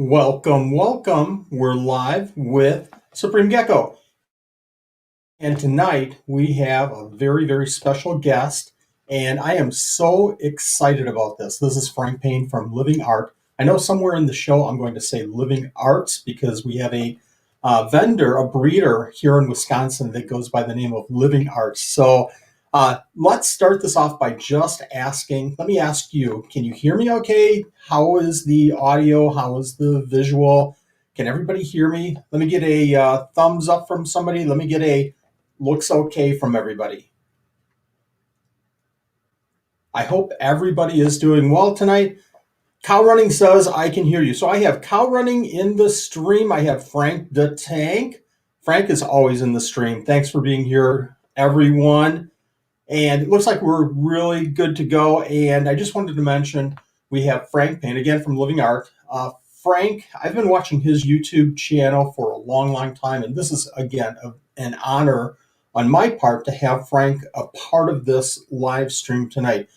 Welcome, welcome. We're live with Supreme Gecko. And tonight we have a very, very special guest. And I am so excited about this. This is Frank Payne from Living Art. I know somewhere in the show I'm going to say Living Arts because we have a vendor, a breeder here in Wisconsin that goes by the name of Living Arts. So let's start this off by just asking, let me ask you, can you hear me okay? How is the audio? How is the visual? Can everybody hear me? Let me get a thumbs up from somebody. Let me get a looks okay from everybody. I hope everybody is doing well tonight. Cow Running says, I can hear you. So I have Cow Running in the stream. I have Frank the Tank. Frank is always in the stream. Thanks for being here, everyone. And it looks like we're really good to go. And I just wanted to mention, we have Frank Payne, again, from Living Art. Frank, I've been watching his YouTube channel for a long, long time. And this is, again, an honor on my part to have Frank a part of this live stream tonight.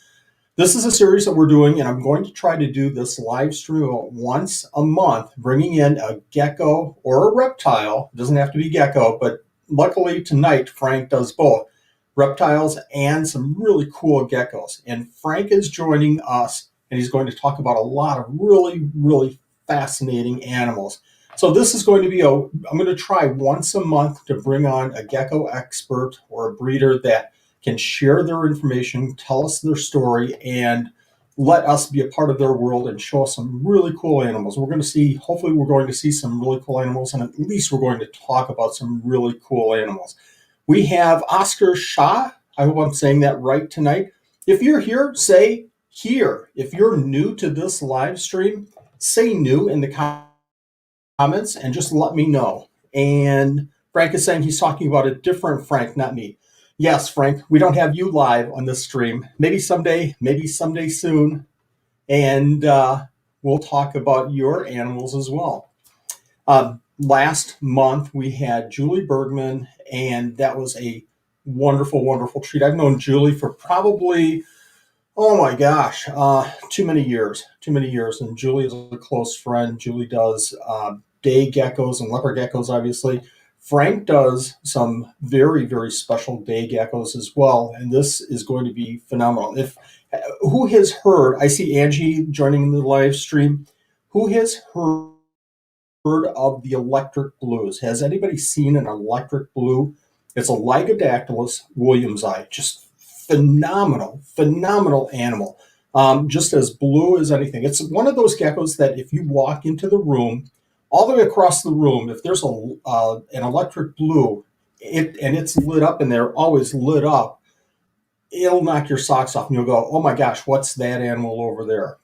This is a series that we're doing, and I'm going to try to do this live stream once a month, bringing in a gecko or a reptile. It doesn't have to be gecko, but luckily tonight Frank does both reptiles and some really cool geckos. And Frank is joining us, and he's going to talk about a lot of really, really fascinating animals. So this is going to be I'm going to try once a month to bring on a gecko expert or a breeder that can share their information, tell us their story, and let us be a part of their world and show us some really cool animals. We're going to see, hopefully we're going to see some really cool animals, and at least we're going to talk about some really cool animals. We have Oscar Shaw. I hope I'm saying that right tonight. If you're here, say here. If you're new to this live stream, say new in the comments and just let me know. And Frank is saying he's talking about a different Frank, not me. Yes, Frank, we don't have you live on this stream. Maybe someday soon. And we'll talk about your animals as well. Last month, we had Julie Bergman, and that was a wonderful, wonderful treat. I've known Julie for probably, oh my gosh, too many years. And Julie is a close friend. Julie does day geckos and leopard geckos, obviously. Frank does some very, very special day geckos as well, and this is going to be phenomenal. Who has heard, I see Angie joining the live stream, who has heard of the electric blues? Has anybody seen an electric blue? It's a Lygodactylus Williamsi, just phenomenal animal. Just as blue as anything. It's one of those geckos that if you walk into the room, all the way across the room, if there's an electric blue, and it's lit up and they're always lit up, it'll knock your socks off and you'll go, oh my gosh, what's that animal over there?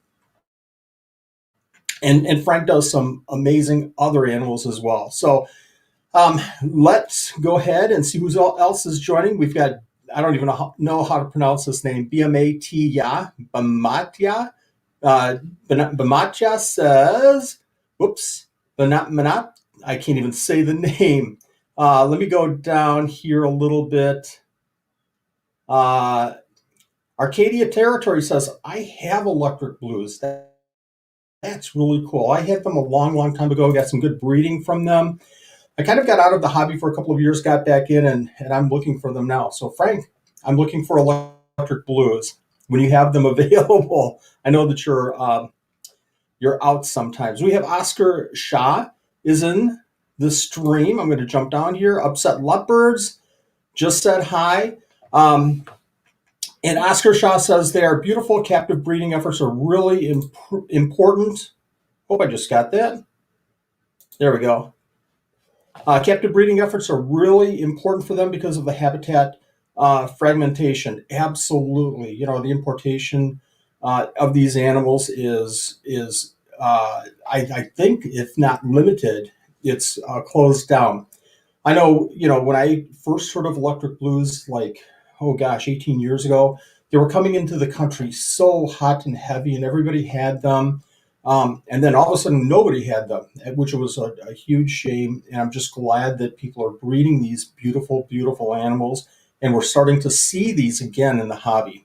And Frank does some amazing other animals as well. So let's go ahead and see who else is joining. We've got, I don't even know how to pronounce this name, Bamatia. Bamatia says, whoops, I can't even say the name. Let me go down here a little bit. Arcadia Territory says, I have electric blues. That's really cool. I had them a long, long time ago. Got some good breeding from them. I kind of got out of the hobby for a couple of years, got back in, and I'm looking for them now. So, Frank, I'm looking for electric blues when you have them available. I know that you're out sometimes. We have Oscar Shaw is in the stream. I'm going to jump down here. Upset Leopards just said hi. And Oscar Shaw says their beautiful captive breeding efforts are really important. Hope I just got that. There we go. Captive breeding efforts are really important for them because of the habitat fragmentation. Absolutely. You know, the importation of these animals is I think, if not limited, it's closed down. I know, you know, when I first heard of electric blues, like, oh gosh, 18 years ago, they were coming into the country so hot and heavy, and everybody had them. And then all of a sudden, nobody had them, which was a huge shame. And I'm just glad that people are breeding these beautiful, beautiful animals, and we're starting to see these again in the hobby.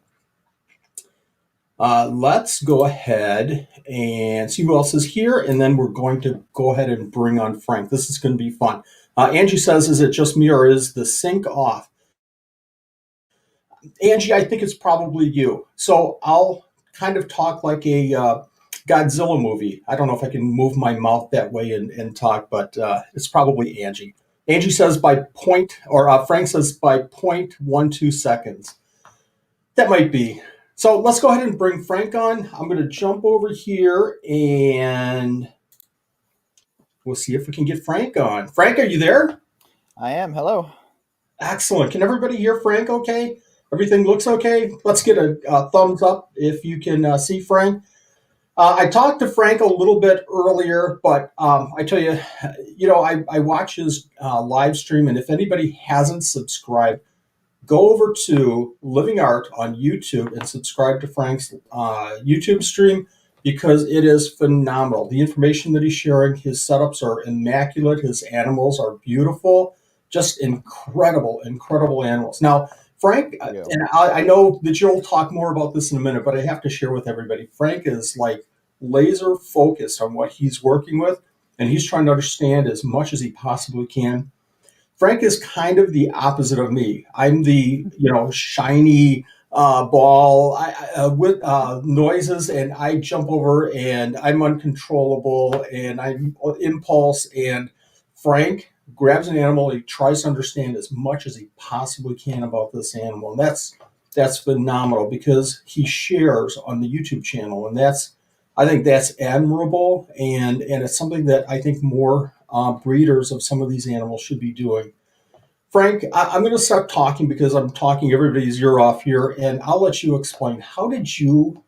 Let's go ahead and see who else is here, and then we're going to go ahead and bring on Frank. This is going to be fun. Angie says, "Is it just me, or is the sync off?" Angie, I think it's probably you. So I'll kind of talk like a Godzilla movie. I don't know if I can move my mouth that way and talk, but it's probably Angie. Angie says by point, or Frank says by 0.12 seconds. That might be. So let's go ahead and bring Frank on. I'm going to jump over here and we'll see if we can get Frank on. Frank, are you there? I am. Hello. Excellent. Can everybody hear Frank okay? Everything looks okay? Let's get a thumbs up if you can see Frank. I talked to Frank a little bit earlier, but I tell you, I watch his live stream, and if anybody hasn't subscribed, go over to Living Art on YouTube and subscribe to Frank's YouTube stream because it is phenomenal. The information that he's sharing, his setups are immaculate, his animals are beautiful, just incredible, incredible animals. Now, Frank, Thank you. and I know that you'll talk more about this in a minute, but I have to share with everybody. Frank is like laser focused on what he's working with, and he's trying to understand as much as he possibly can. Frank is kind of the opposite of me. I'm the shiny ball with noises, and I jump over, and I'm uncontrollable, and I'm impulse. And Frank grabs an animal, he tries to understand as much as he possibly can about this animal, and that's phenomenal because he shares on the YouTube channel, and I think that's admirable, and it's something that I think more breeders of some of these animals should be doing. Frank, I'm going to start talking because I'm talking everybody's ear off here, and I'll let you explain. How did you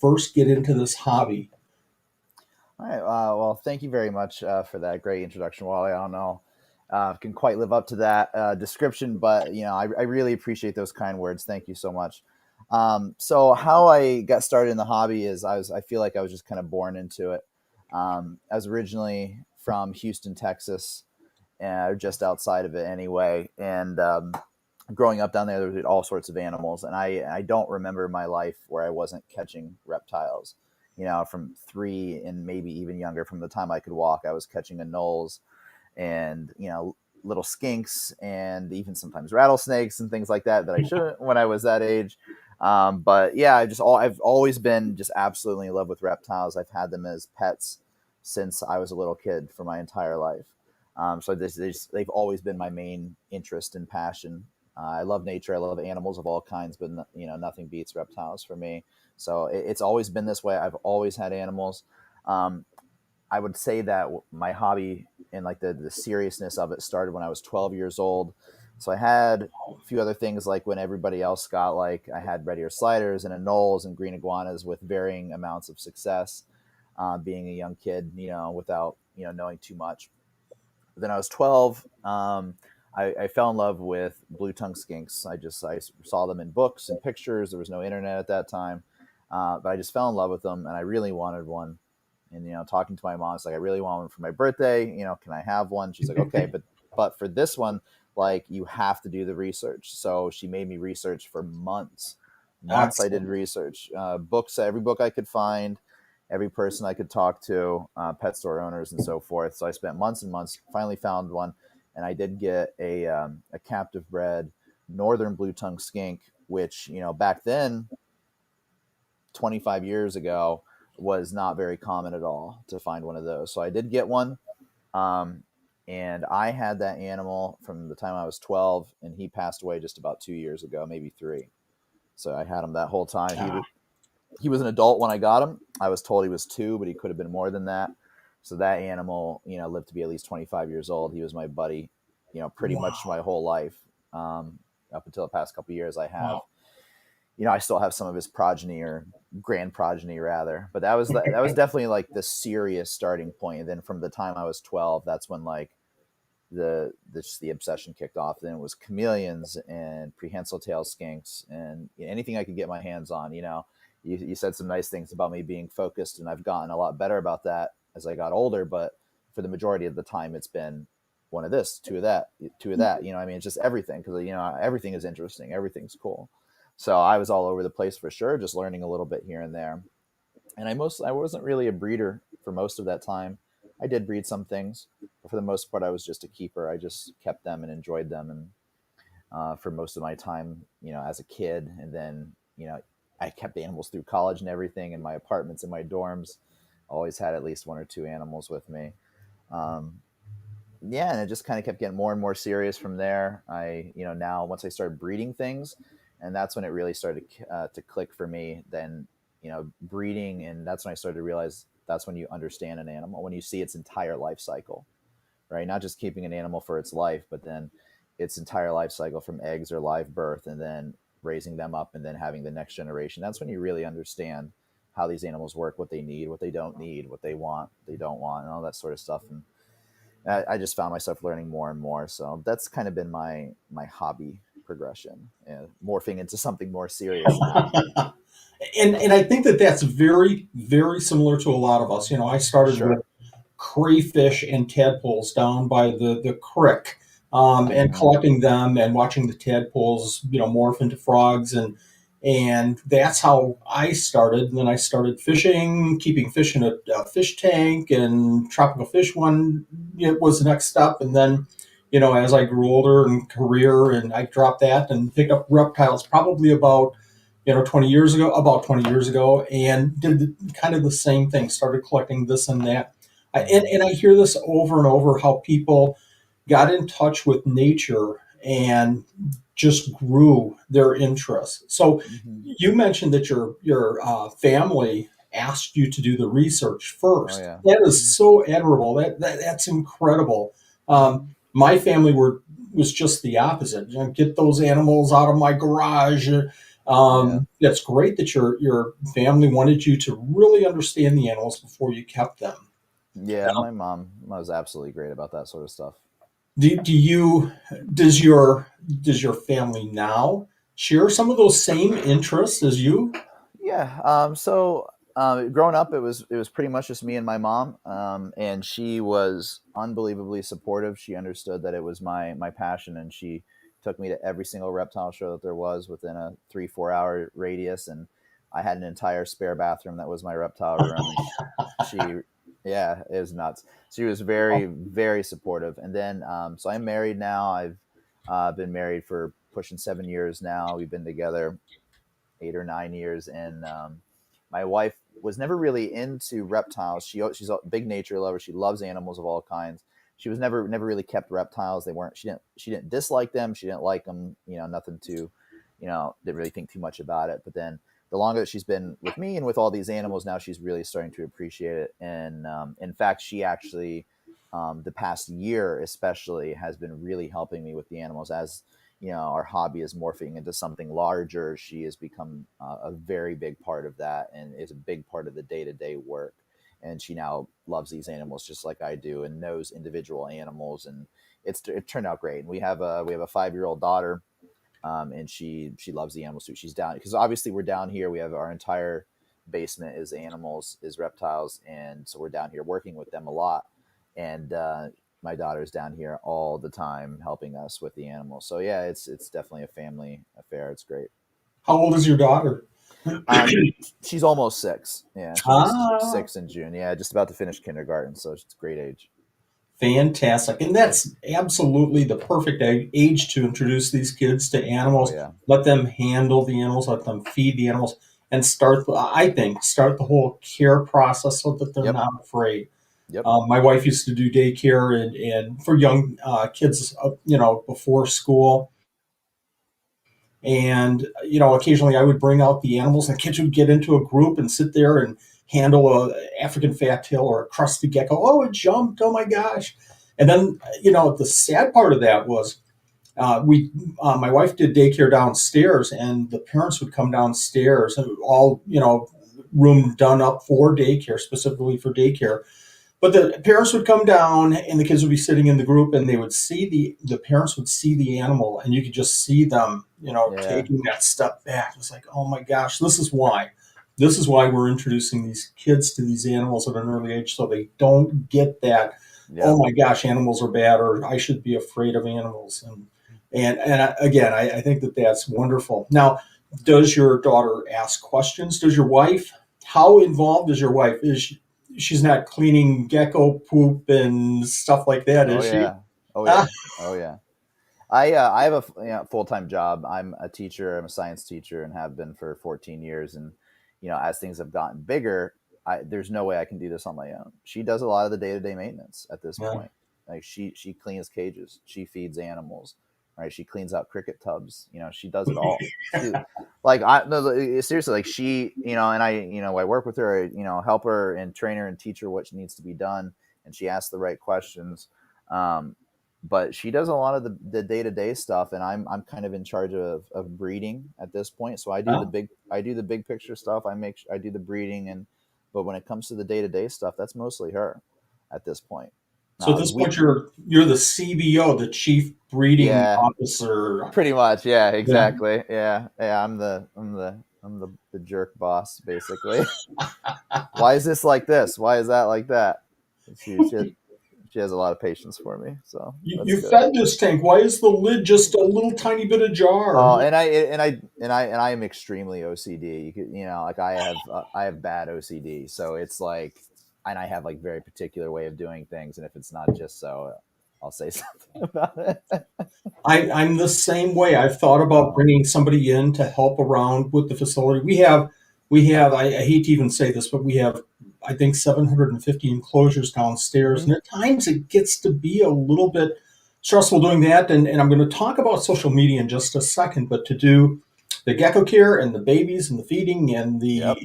first get into this hobby? All right. Well, thank you very much for that great introduction, Wally. I don't know can quite live up to that description, but I really appreciate those kind words. Thank you so much. So how I got started in the hobby is I feel like I was just kind of born into it. I was originally from Houston, Texas, just outside of it anyway, and growing up down there was all sorts of animals, and I don't remember my life where I wasn't catching reptiles. From 3 and maybe even younger, from the time I could walk, I was catching anoles and little skinks and even sometimes rattlesnakes and things like that I shouldn't when I was that age. But yeah, I've always been just absolutely in love with reptiles. I've had them as pets since I was a little kid for my entire life. So they've always been my main interest and passion. I love nature. I love animals of all kinds, but nothing beats reptiles for me. So it's always been this way. I've always had animals. Um, I would say that my hobby and like the seriousness of it started when I was 12 years old. So I had a few other things like when everybody else got like I had red ear sliders and anoles and green iguanas with varying amounts of success. Being a young kid, without knowing too much. But then I was 12. I fell in love with blue tongue skinks. I saw them in books and pictures. There was no internet at that time, but I just fell in love with them, and I really wanted one. And talking to my mom, it's like I really want one for my birthday. Can I have one? She's like, okay, but for this one, like you have to do the research. So she made me research for months. Months I did Excellent. research, books, every book I could find, every person I could talk to, pet store owners and so forth. So I spent months and months. Finally found one, and I did get a captive bred northern blue tongue skink, which back then, 25 years ago, was not very common at all to find one of those. So I did get one. Um, and I had that animal from the time I was 12, and he passed away just about 2 years ago, maybe 3. So I had him that whole time. Ah, He was an adult when I got him. I was told he was 2, but he could have been more than that. So that animal, lived to be at least 25 years old. He was my buddy, pretty much wow, my whole life. Up until the past couple of years, wow. I still have some of his progeny or grand progeny rather. But that was definitely like the serious starting point. And then from the time I was 12, that's when like the obsession kicked off. Then it was chameleons and prehensile tail skinks and anything I could get my hands on. You said some nice things about me being focused, and I've gotten a lot better about that as I got older. But for the majority of the time, it's been one of this, two of that, two of that. It's just everything because everything is interesting, everything's cool. So I was all over the place for sure, just learning a little bit here and there. And I wasn't really a breeder for most of that time. I did breed some things, but for the most part, I was just a keeper. I just kept them and enjoyed them, and for most of my time, as a kid, and then I kept animals through college and everything in my apartments and my dorms. Always had at least one or two animals with me. Um, yeah, and it just kind of kept getting more and more serious from there. Now once I started breeding things, and that's when it really started to click for me. Then, breeding, and that's when I started to realize that's when you understand an animal, when you see its entire life cycle, right? Not just keeping an animal for its life, but then its entire life cycle from eggs or live birth, and then raising them up, and then having the next generation. That's when you really understand how these animals work, what they need, what they don't need, what they want, they don't want, and all that sort of stuff. And I just found myself learning more and more. So that's kind of been my hobby progression, and morphing into something more serious now. And I think that that's very, very similar to a lot of us. I started with Sure. crayfish and tadpoles down by the creek, and Mm-hmm. collecting them and watching the tadpoles, morph into frogs, and that's how I started. And then I started fishing, keeping fish in a fish tank, and tropical fish one, was the next step. And then, as I grew older and career, and I dropped that and picked up reptiles probably about 20 years ago, and did kind of the same thing, started collecting this and that. Mm-hmm. And I hear this over and over, how people got in touch with nature and just grew their interest. So Mm-hmm. you mentioned that your family asked you to do the research Oh first. yeah. That is so admirable. That's incredible. My family was just the opposite. Get those animals out of my garage. Yeah. That's great that your family wanted you to really understand the animals before you kept them. Yeah, my mom was absolutely great about that sort of stuff. Do you does your family now share some of those same interests as you? Yeah. Growing up, it was pretty much just me and my mom, and she was unbelievably supportive. She understood that it was my passion, and she took me to every single reptile show that there was within a 3-4 hour radius. And I had an entire spare bathroom that was my reptile room, and she yeah, it was nuts. She was very, very supportive. And then, so I'm married now. I've been married for pushing 7 years now. We've been together 8 or 9 years, and my wife was never really into reptiles. She's a big nature lover. She loves animals of all kinds. She was never really kept reptiles. They weren't. She didn't dislike them. She didn't like them. Nothing to, didn't really think too much about it. But then the longer that she's been with me and with all these animals, now she's really starting to appreciate it. And in fact, she actually, the past year especially, has been really helping me with the animals as our hobby is morphing into something larger. She has become a very big part of that, and is a big part of the day-to-day work. And she now loves these animals just like I do, and knows individual animals, and it turned out great. And we have a 5-year-old daughter, and she loves the animals too. She's down because obviously we're down here. We have our entire basement is animals, is reptiles, and so we're down here working with them a lot. And my daughter's down here all the time helping us with the animals. So yeah, it's definitely a family affair. It's great. How old is your daughter? Uh, she's almost 6. Yeah, she'll be Ah, 6 in June. Yeah, just about to finish kindergarten, so it's a great age. fantastic. And that's absolutely the perfect age to introduce these kids to Oh animals. yeah. Let them handle the animals, let them feed the animals, and I think, start the whole care process so that they're Yep. not afraid. Yep. My wife used to do daycare and for young kids, before school. And, occasionally I would bring out the animals, and the kids would get into a group and sit there and handle a African fat tail or a crusty gecko. Oh, it jumped. Oh my gosh. And then, the sad part of that was, my wife did daycare downstairs, and the parents would come downstairs, and all, room done up for daycare, specifically for daycare. But the parents would come down, and the kids would be sitting in the group, and they would see the parents would see the animal, and you could just see them, Yeah. taking that step back. It's like, oh my gosh, this is why. This is why we're introducing these kids to these animals at an early age, so they don't get that, oh Yep. my gosh, animals are bad, or I should be afraid of animals. And again, I think that that's wonderful. Now, Does your daughter ask questions? Does your wife? How involved is your wife? She's not cleaning gecko poop and stuff like that, Oh is she? yeah. Oh Ah, yeah. Oh yeah. I have a full-time job. I'm a teacher. I'm a science teacher and have been for 14 years. And as things have gotten bigger, there's no way I can do this on my own. She does a lot of the day-to-day maintenance at this yeah. point. Like she cleans cages, she feeds animals, right? She cleans out cricket tubs. She does it all. She, like I no, seriously, like and I work with her, help her and train her and teach her what needs to be done, and she asks the right questions. Um, but she does a lot of the day-to-day stuff, and I'm kind of in charge of breeding at this point. So Ah. I do the big picture stuff. I do the breeding, and but when it comes to the day-to-day stuff, that's mostly her at this point. So at Now this we point, you're the CBO, the Chief Breeding Yeah, Officer. pretty much. Yeah, Yeah. exactly. Yeah, I'm the jerk boss basically. Why is this like this? Why is that like that? She has a lot of patience for me, so that's You good. fed this tank. Why is the lid just a little tiny bit ajar? Oh, and I am extremely OCD. Like I have bad OCD, so it's like, and I have like very particular way of doing things, and if it's not just so, I'll say something about it. I'm the same way. I've thought about Oh, bringing somebody in to help around with the facility. I hate to even say this, but we have, I think, 750 enclosures downstairs. hmm And at times it gets to be a little bit stressful doing that. And I'm going to talk about social media in just a second, but to do the gecko care and the babies and the feeding and yep,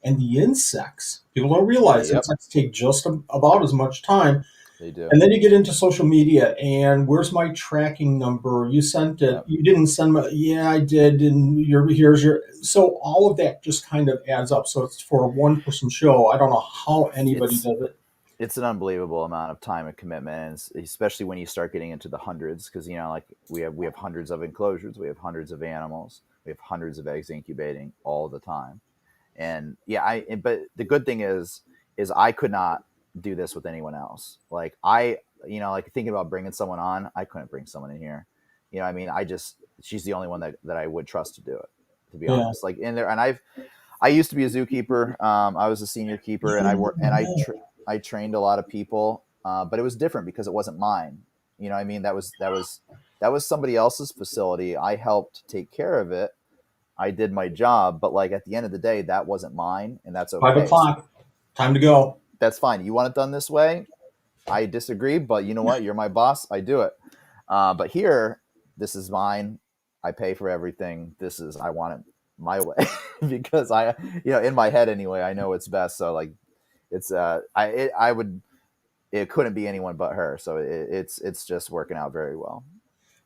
and the insects, people don't realize yep, insects take just about as much time. they do. And then you get into social media and where's my tracking number? You sent it. Yep, You didn't send my, yeah, I did. And here's your, so all of that just kind of adds up. So it's for a one person show. I don't know how anybody it's does it. it's an unbelievable amount of time and commitment, and especially when you start getting into the hundreds, because like we have hundreds of enclosures, we have hundreds of animals, we have hundreds of eggs incubating all the time. And yeah, but the good thing is I could not do this with anyone else. Like like thinking about bringing someone on, I couldn't bring someone in here. I mean, she's the only one that I would trust to do it, to be Yeah. honest. Like in there, and I used to be a zookeeper. I was a senior keeper, and I trained a lot of people, but it was different because it wasn't mine. What I mean? That was somebody else's facility. I helped take care of it. I did my job, but like at the end of the day, that wasn't mine, and that's Five okay. So o'clock, time to go. that's fine. You want it done this way? I disagree, but you know what? You're my boss. I do it. But here, this is mine. I pay for everything. I want it my way because in my head anyway, I know it's best. So like, it couldn't be anyone but her. So it's just working out very well.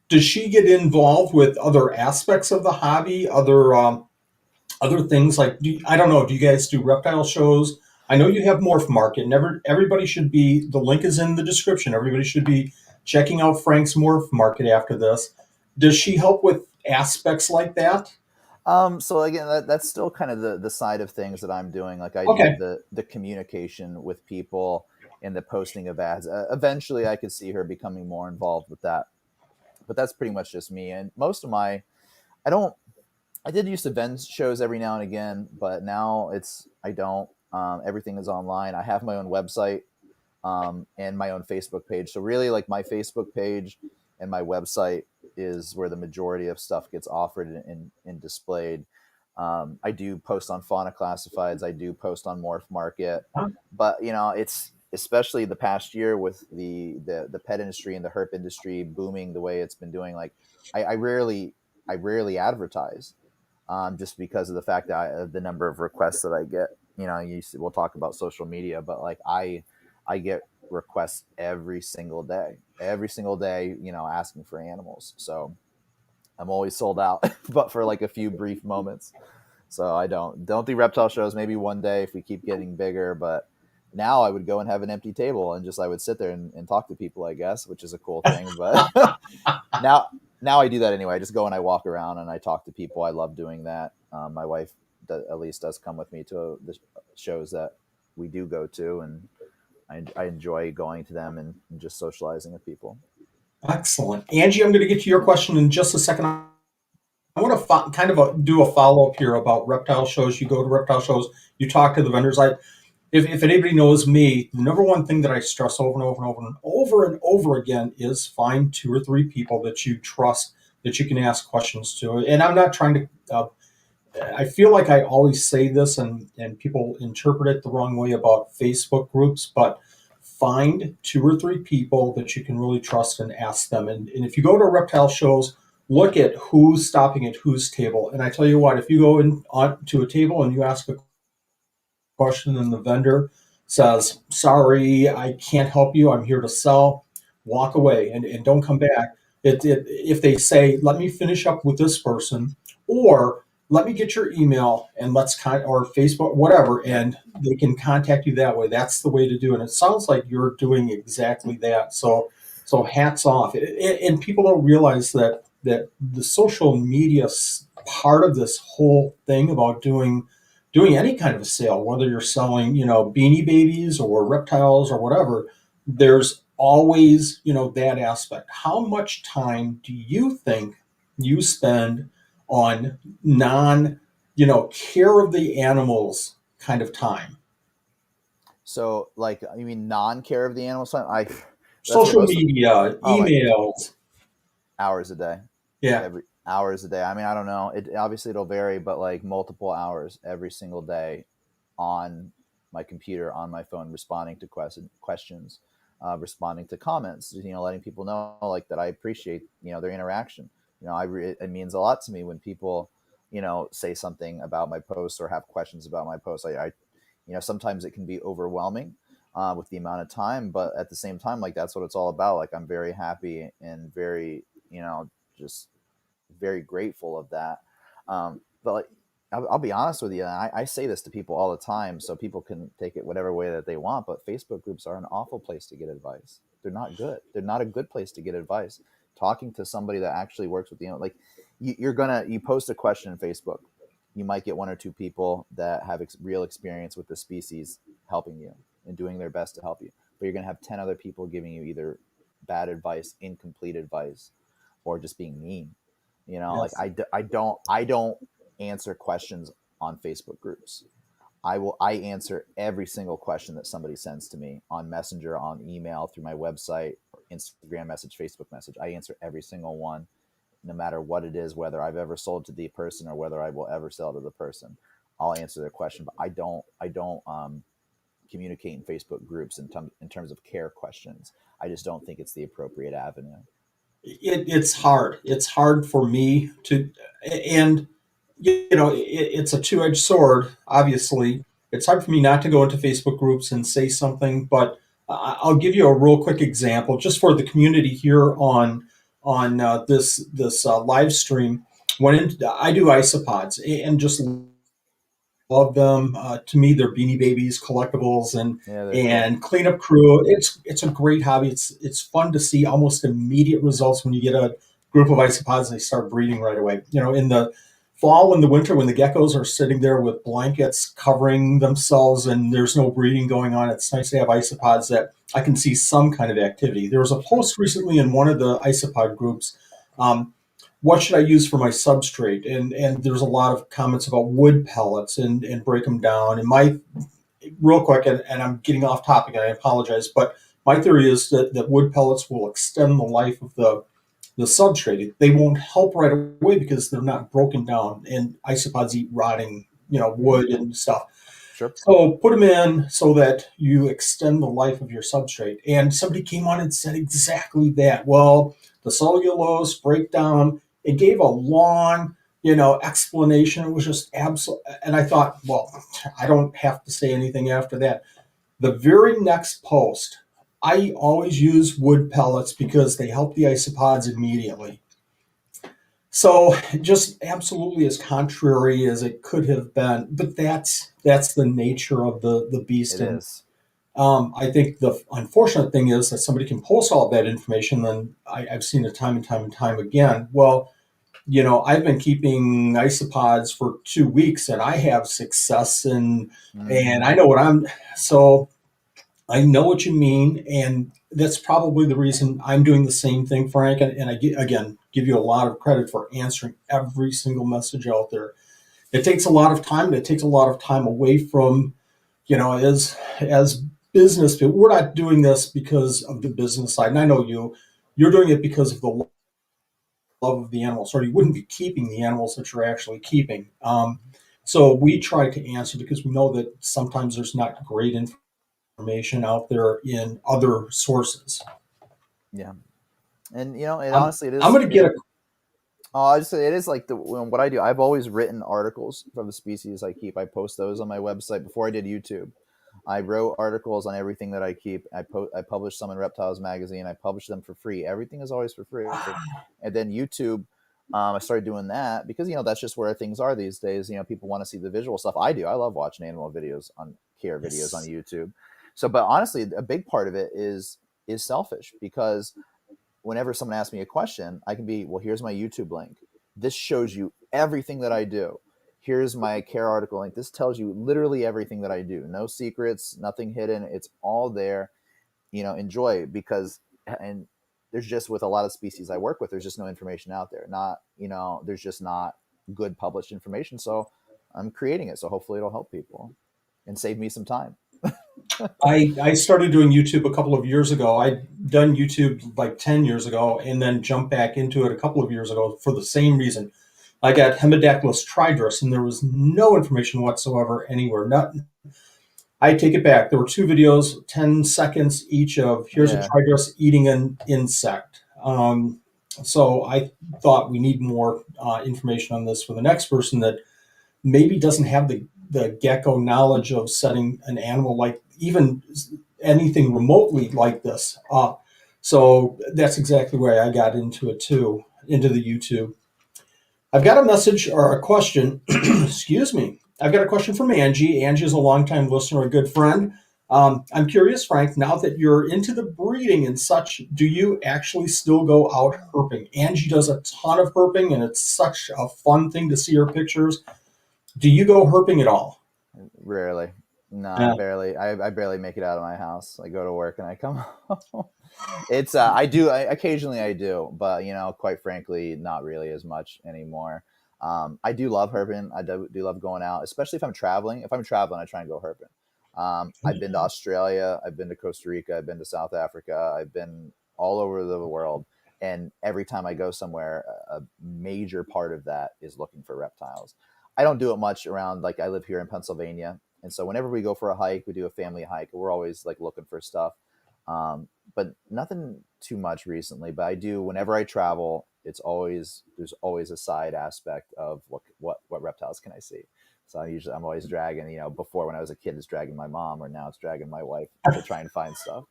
Does she get involved with other aspects of the hobby? Other things like, I don't know, do you guys do reptile shows? I know you have Morph Market. Never, everybody should be, the link is in the description. Everybody should be checking out Frank's Morph Market after this. Does she help with aspects like that? So again, that's still kind of the side of things that I'm doing. Like I do Okay. the communication with people and the posting of ads. Eventually, I could see her becoming more involved with that, but that's pretty much just me. And most of I don't, I did used to vend shows every now and again, but now I don't. Everything is online. I have my own website, and my own Facebook page. So really, like my Facebook page and my website is where the majority of stuff gets offered and displayed. I do post on Fauna Classifieds. I do post on Morph Market, but it's especially the past year with the pet industry and the herp industry booming the way it's been doing. Like I rarely advertise, just because of the fact that the number of requests that I get. We'll talk about social media, but like I get requests every single day, asking for animals. So I'm always sold out, but for like a few brief moments. So I don't do reptile shows. Maybe one day if we keep getting bigger, but now I would go and have an empty table and just I would sit there and talk to people, I guess, which is a cool thing. But now now I do that anyway. I just go and I walk around and I talk to people. I love doing that. My wife at least does come with me to the shows that we do go to, and I enjoy going to them and just socializing with people. Excellent. Angie, I'm going to get to your question in just a second. want to do a follow up here about reptile shows. You go to reptile shows, you talk to the vendors. If anybody knows me, the number one thing that I stress over and over and over and over and over again is find 2 or 3 people that you trust that you can ask questions to. And I'm not trying to. I feel like I always say this, and people interpret it the wrong way about Facebook groups, but find 2 or 3 people that you can really trust and ask them. And if you go to reptile shows, look at who's stopping at whose table. And I tell you what, if you go to a table and you ask a question and the vendor says, sorry, I can't help you, I'm here to sell, walk away and don't come back. If they say, let me finish up with this person, or let me get your email and or Facebook, whatever, and they can contact you that way. That's the way to do it. And it sounds like you're doing exactly that. So hats off. And people don't realize that the social media part of this whole thing about doing any kind of a sale, whether you're selling, beanie babies or reptiles or whatever, there's always, that aspect. How much time do you think you spend on care of the animals kind of time? So, like, you mean non-care of the animals? Social media, emails. Hours a day. Yeah. Hours a day. I mean, I don't know. Obviously it'll vary, but like multiple hours every single day on my computer, on my phone, responding to questions, responding to comments, letting people know like that I appreciate, their interaction. It means a lot to me when people, say something about my posts or have questions about my posts. Sometimes it can be overwhelming with the amount of time, but at the same time, like that's what it's all about. Like I'm very happy and very, just very grateful of that. But like, I'll be honest with you. I say this to people all the time, so people can take it whatever way that they want. But Facebook groups are an awful place to get advice. They're not good. They're not a good place to get advice. Talking to somebody that actually works with like you post a question in Facebook, you might get 1 or 2 people that have real experience with the species helping you and doing their best to help you. But you're gonna have 10 other people giving you either bad advice, incomplete advice, or just being mean. Yes. Like I don't answer questions on Facebook groups. I answer every single question that somebody sends to me on Messenger, on email, through my website, Instagram message, Facebook message. I answer every single one, no matter what it is, whether I've ever sold to the person or whether I will ever sell to the person. I'll answer their question, but I don't communicate in Facebook groups in terms of care questions. I just don't think it's the appropriate avenue. It's hard. It's hard for me to, and it's a two-edged sword. Obviously, it's hard for me not to go into Facebook groups and say something. But I'll give you a real quick example, just for the community here on this live stream. I do isopods and just love them. To me, they're beanie babies, collectibles, and cleanup crew. It's a great hobby. It's fun to see almost immediate results when you get a group of isopods and they start breeding right away. In the fall and the winter, when the geckos are sitting there with blankets covering themselves and there's no breeding going on, it's nice to have isopods that I can see some kind of activity. There was a post recently in one of the isopod groups. What should I use for my substrate? And there's a lot of comments about wood pellets and break them down. And my real quick, and I'm getting off topic and I apologize, but my theory is that wood pellets will extend the life of the substrate. They won't help right away because they're not broken down, and isopods eat rotting, wood and stuff. Sure. So put them in so that you extend the life of your substrate. And somebody came on and said exactly that. Well, the cellulose breakdown, it gave a long, explanation. It was just absolute. And I thought, well, I don't have to say anything after that. The very next post, I always use wood pellets because they help the isopods immediately. So just absolutely as contrary as it could have been, but that's the nature of the beast. It is. I think the unfortunate thing is that somebody can post all that information. Then I've seen it time and time and time again. Well, I've been keeping isopods for 2 weeks and I have success, and I know what so I know what you mean. And that's probably the reason I'm doing the same thing, Frank. And again, give you a lot of credit for answering every single message out there. It takes a lot of time. It takes a lot of time away from, as business people. We're not doing this because of the business side. And I know you're doing it because of the love of the animals, or you wouldn't be keeping the animals that you're actually keeping. So we try to answer because we know that sometimes there's not great information out there in other sources. Yeah. And and I'm honestly, it I'm is. going to get a I just say it is like what I do. I've always written articles from the species I keep. I post those on my website before I did YouTube. I wrote articles on everything that I keep. I published some in Reptiles magazine. I published them for free. Everything is always for free. And then YouTube, I started doing that because that's just where things are these days. People want to see the visual stuff. I do. I love watching animal videos on care videos on yes. YouTube. So, but honestly, a big part of it is selfish because whenever someone asks me a question, I can be, well, here's my YouTube link. This shows you everything that I do. Here's my care article link. This tells you literally everything that I do. No secrets, nothing hidden. It's all there. Enjoy because, and there's just with a lot of species I work with, there's just no information out there. There's just not good published information. So I'm creating it. So hopefully it'll help people and save me some time. I started doing YouTube a couple of years ago. I'd done YouTube like 10 years ago and then jumped back into it a couple of years ago for the same reason. I got Hemidactylus tridrus, and there was no information whatsoever anywhere. Not, I take it back. There were two videos, 10 seconds each of here's a Yeah. tridrus eating an insect. So I thought we need more information on this for the next person that maybe doesn't have the gecko knowledge of setting an animal like even anything remotely like this up. So that's exactly why I got into it too, into the YouTube. I've got a message or a question. Excuse me. I've got a question from Angie. Angie is a longtime listener, a good friend. I'm curious, Frank, now that you're into the breeding and such, do you actually still go out herping? Angie does a ton of herping, and it's such a fun thing to see her pictures. Do you go herping at all? Rarely. No, I Yeah. barely. I barely make it out of my house. I go to work and I come home. It's I do. Occasionally I do, but quite frankly, not really as much anymore. I do love herping. I do love going out, especially if I'm traveling. If I'm traveling, I try and go herping. I've been to Australia. I've been to Costa Rica. I've been to South Africa. I've been all over the world. And every time I go somewhere, a major part of that is looking for reptiles. I don't do it much around, like I live here in Pennsylvania. And so whenever we go for a hike, we do a family hike. We're always like looking for stuff. But nothing too much recently. But I do whenever I travel. There's always a side aspect of what reptiles can I see. So I'm always dragging. Before when I was a kid, it's dragging my mom, or now it's dragging my wife to try and find stuff.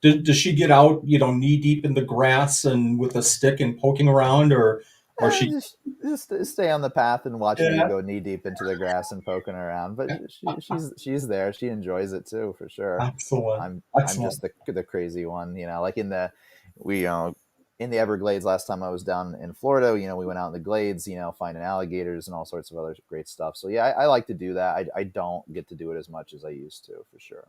Does she get out, knee deep in the grass and with a stick and poking around, or she? Just stay on the path and watch me Yeah, go knee deep into the grass and poking around. But she's there. She enjoys it too, for sure. excellent, I'm excellent. just the crazy one, like we in the Everglades last time I was down in Florida. We went out in the glades, finding alligators and all sorts of other great stuff. So yeah, I like to do that. I don't get to do it as much as I used to, for sure.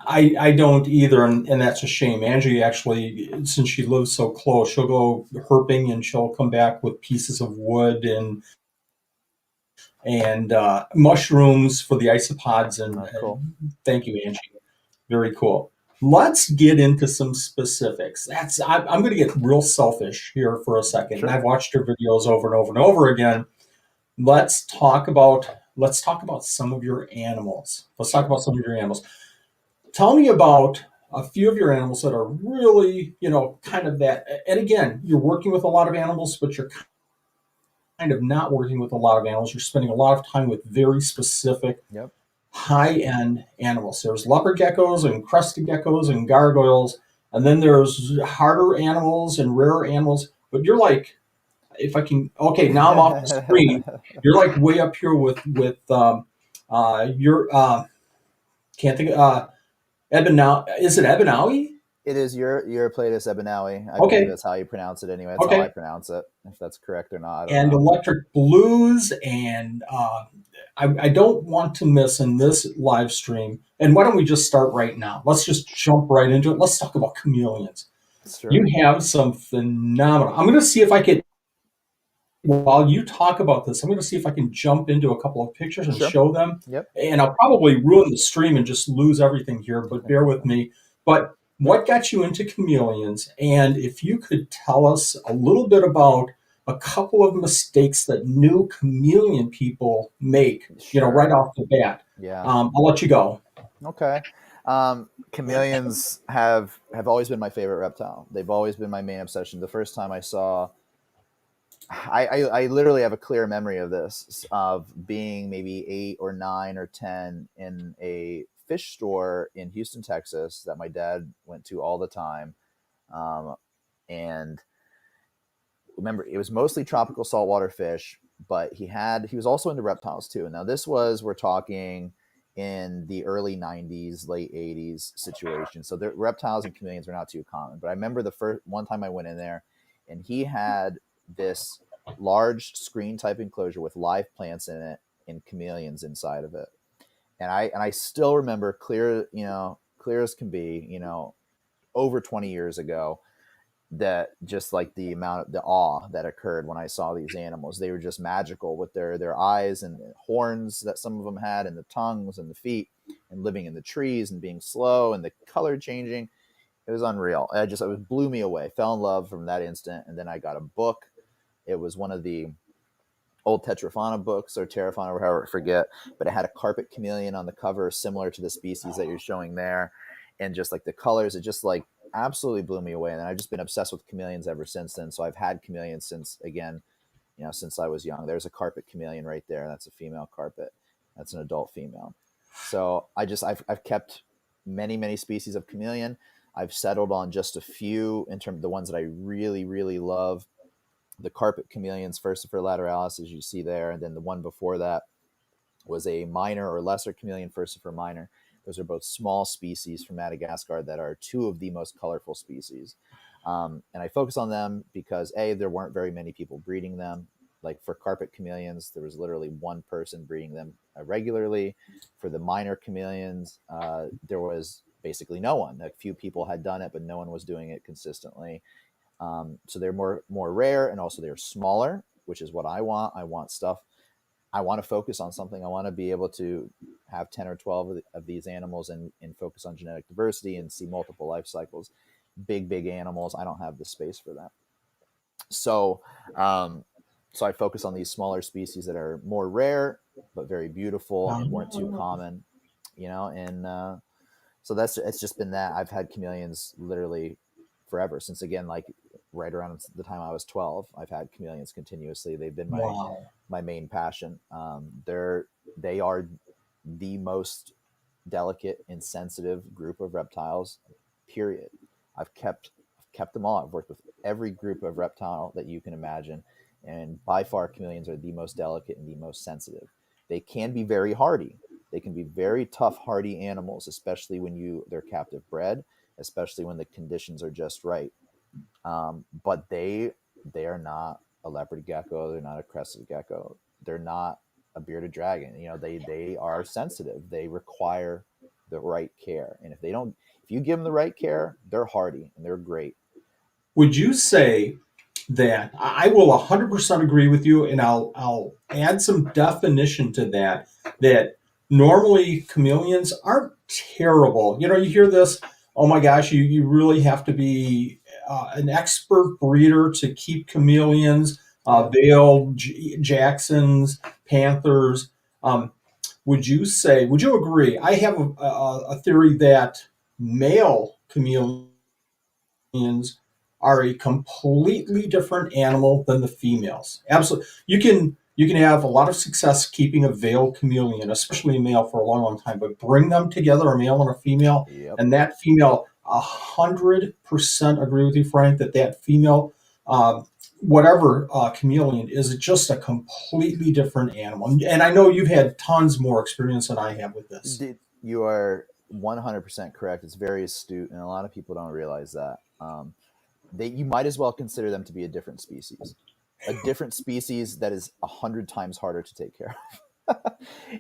I don't either, and that's a shame. Angie actually, since she lives so close, she'll go herping and she'll come back with pieces of wood and mushrooms for the isopods. Cool. And thank you, Angie. Very cool. Let's get into some specifics. I'm going to get real selfish here for a second, and Sure. I've watched her videos over and over and over again. Let's talk about some of your animals. Let's talk Sure. about some of your animals. Tell me about a few of your animals that are really, kind of that. And again, you're working with a lot of animals, but you're kind of not working with a lot of animals. You're spending a lot of time with very specific Yep. high-end animals. There's leopard geckos and crested geckos and gargoyles, and then there's harder animals and rarer animals. But you're like, if I can, okay, now I'm off the screen. You're like way up here with your can't think ebenaui. Is it ebenaui? It is your Uroplatus ebenaui. I believe Okay, that's how you pronounce it anyway. That's how I okay, pronounce it. If that's correct or not, I don't and know. electric blues, and I don't want to miss in this live stream. And why don't we just start right now? Let's just jump right into it. Let's talk about chameleons. Sure. You have some phenomenal. I'm going to see if I can, while you talk about this, I'm going to see if I can jump into a couple of pictures and Sure. show them. Yep. And I'll probably ruin the stream and just lose everything here, but bear with me. But what got you into chameleons? And if you could tell us a little bit about a couple of mistakes that new chameleon people make, Sure. right off the bat. Yeah. I'll let you go. Okay. Chameleons have always been my favorite reptile. They've always been my main obsession. The first time I saw, I literally have a clear memory of this, of being maybe 8 or 9 or 10 in a fish store in Houston, Texas, that my dad went to all the time. And remember, it was mostly tropical saltwater fish, but he was also into reptiles too. Now we're talking in the early 90s, late 80s situation. So the reptiles and chameleons are not too common. But I remember the first one time I went in there, and he had this large screen type enclosure with live plants in it and chameleons inside of it. And I still remember clear as can be, over 20 years ago, that just like the awe that occurred when I saw these animals. They were just magical with their eyes and horns that some of them had, and the tongues and the feet, and living in the trees and being slow and the color changing. It was unreal. It blew me away. Fell in love from that instant. And then I got a book. It was one of the old Tetrafauna books, or Terrafauna, or however, I forget, but it had a carpet chameleon on the cover, similar to the species that you're showing there. And just like the colors, it just like absolutely blew me away. And I've just been obsessed with chameleons ever since then. So I've had chameleons since I was young. There's a carpet chameleon right there. That's a female carpet. That's an adult female. So I've kept many, many species of chameleon. I've settled on just a few in terms of the ones that I really, really love. The carpet chameleons, Furcifer lateralis, as you see there. And then the one before that was a minor or lesser chameleon, Furcifer minor. Those are both small species from Madagascar that are two of the most colorful species. And I focus on them because there weren't very many people breeding them. Like for carpet chameleons, there was literally one person breeding them regularly. For the minor chameleons, there was basically no one. A few people had done it, but no one was doing it consistently. So they're more rare, and also they're smaller, which is what I want. I want to focus on something. I want to be able to have 10 or 12 of these animals and focus on genetic diversity and see multiple life cycles. Big animals, I don't have the space for that. So I focus on these smaller species that are more rare, but very beautiful and weren't too common, and so it's just been that. I've had chameleons literally forever, since, again, like right around the time I was 12. I've had chameleons continuously. They've been my main passion. They are the most delicate and sensitive group of reptiles, period. I've kept them all. I've worked with every group of reptile that you can imagine, and by far chameleons are the most delicate and the most sensitive. They can be very hardy. They can be very tough, hardy animals, especially when they're captive bred, especially when the conditions are just right. But they are not a leopard gecko. They're not a crested gecko. They're not a bearded dragon. They are sensitive. They require the right care. And if you give them the right care, they're hardy and they're great. Would you say that I will 100% agree with you, and I'll add some definition to that normally chameleons aren't terrible. You hear this, oh my gosh, you really have to be an expert breeder to keep chameleons, veiled Jacksons, panthers. Would you agree? I have a theory that male chameleons are a completely different animal than the females. Absolutely. You can have a lot of success keeping a veiled chameleon, especially a male, for a long time, but bring them together, a male and a female, Yep. and that female, 100% agree with you, Frank, that female, whatever chameleon, is just a completely different animal. And I know you've had tons more experience than I have with this. You are 100% correct. It's very astute, and a lot of people don't realize that. You might as well consider them to be a different species that is 100 times harder to take care of.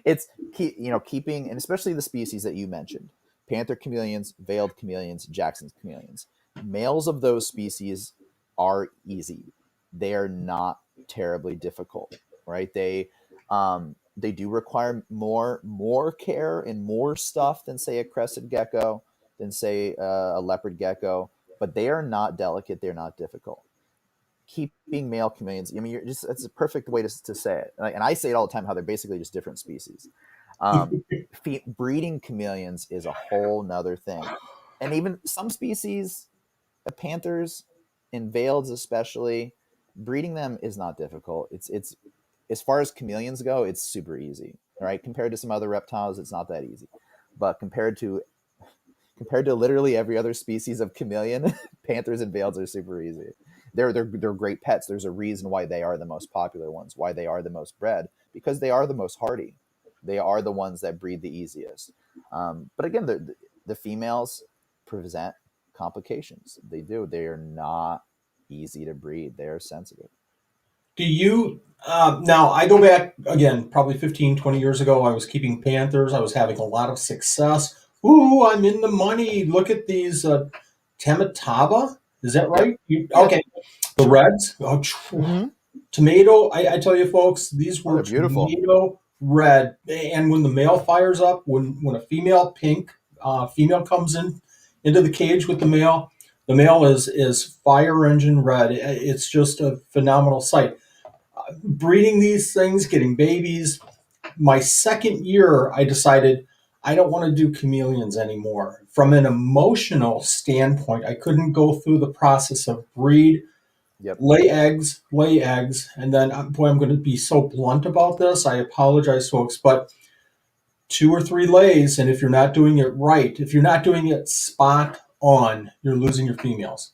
It's keeping, and especially the species that you mentioned, panther chameleons, veiled chameleons, Jackson's chameleons. Males of those species are easy. They are not terribly difficult, right? They do require more care and more stuff than say a crested gecko, than say a leopard gecko, but they are not delicate. They're not difficult. Keeping male chameleons, I mean, it's a perfect way to say it. And I say it all the time, how they're basically just different species. Breeding chameleons is a whole nother thing. And even some species of panthers and veileds especially, breeding them is not difficult. It's as far as chameleons go, it's super easy. All right, compared to some other reptiles, it's not that easy. But compared to literally every other species of chameleon, panthers and veileds are super easy. They're great pets. There's a reason why they are the most popular ones, why they are the most bred, because they are the most hardy. They are the ones that breed the easiest. But again, the females present complications. They do. They are not easy to breed. They are sensitive. Do you now I go back again, probably 15, 20 years ago, I was keeping panthers. I was having a lot of success. Ooh, I'm in the money. Look at these Tamataba. Is that Yep. right? Yep. Okay. The reds. Oh, Mm-hmm. tomato. I tell you, folks, these Oh, were they're beautiful. tomato red. And when the male fires up, when a female pink female comes into the cage with the male is fire engine red. It's just a phenomenal sight. Breeding these things, getting babies. My second year, I decided I don't want to do chameleons anymore. From an emotional standpoint, I couldn't go through the process of breed, Yep. lay eggs, and then, boy, I'm going to be so blunt about this. I apologize, folks, but 2 or 3 lays, and if you're not doing it right, if you're not doing it spot on, you're losing your females.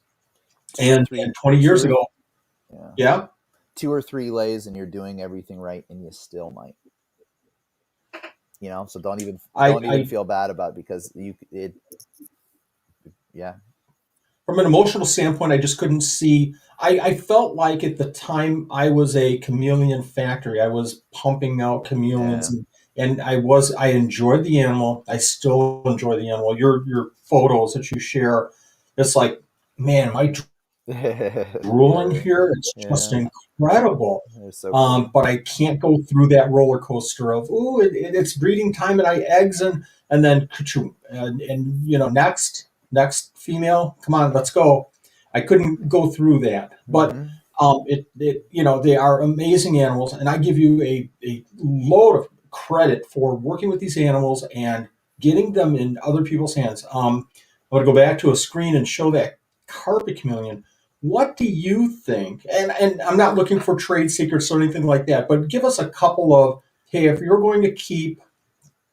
Two or And three, 20 two years or ago, yeah, yeah, 2 or 3 lays, and you're doing everything right, and you still might. So don't even I, don't even I feel bad about it, because yeah. from an emotional standpoint, I just couldn't see. I felt like at the time I was a chameleon factory. I was pumping out chameleons, Yeah. and I enjoyed the animal. I still enjoy the animal. Your photos that you share, it's like, man, am I drooling Yeah. here? It's just Yeah. incredible. They're so pretty. But I can't go through that roller coaster of it's breeding time and I eggs and then ka-choom, and next female, come on, let's go. I couldn't go through that, but Mm-hmm. they are amazing animals, and I give you a load of credit for working with these animals and getting them in other people's hands. I'm going to go back to a screen and show that carpet chameleon. What do you think? And I'm not looking for trade secrets or anything like that, but give us a couple of, hey, if you're going to keep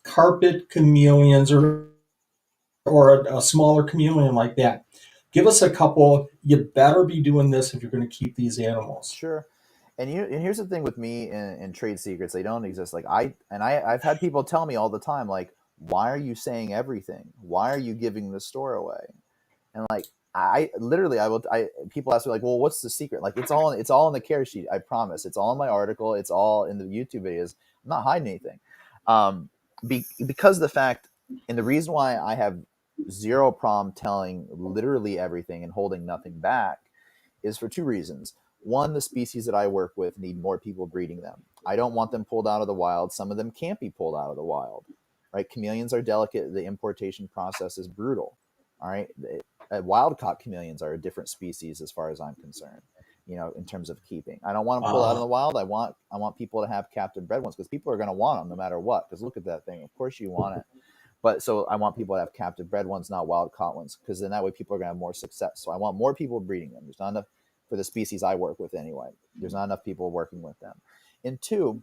carpet chameleons or a smaller chameleon like that, give us a couple. You better be doing this if you're going to keep these animals. Sure. And here's the thing with me and trade secrets, they don't exist. Like I've had people tell me all the time, like, why are you saying everything? Why are you giving the store away? And like I literally I people ask me, like, well, what's the secret? Like, it's all in the care sheet. I promise. It's all in my article. It's all in the YouTube videos. I'm not hiding anything. Because the fact, and the reason why I have zero problem telling literally everything and holding nothing back is for 2 reasons. One, the species that I work with need more people breeding them. I don't want them pulled out of the wild. Some of them can't be pulled out of the wild, right? Chameleons are delicate. The importation process is brutal. All right. Wild caught chameleons are a different species as far as I'm concerned, in terms of keeping. I don't want them pulled out in Uh, the wild. I want people to have captive bred ones, because people are going to want them no matter what. Because look at that thing. Of course you want it. But so I want people to have captive bred ones, not wild caught ones, because then that way people are going to have more success. So I want more people breeding them. There's not enough for the species I work with anyway. There's not enough people working with them. And two,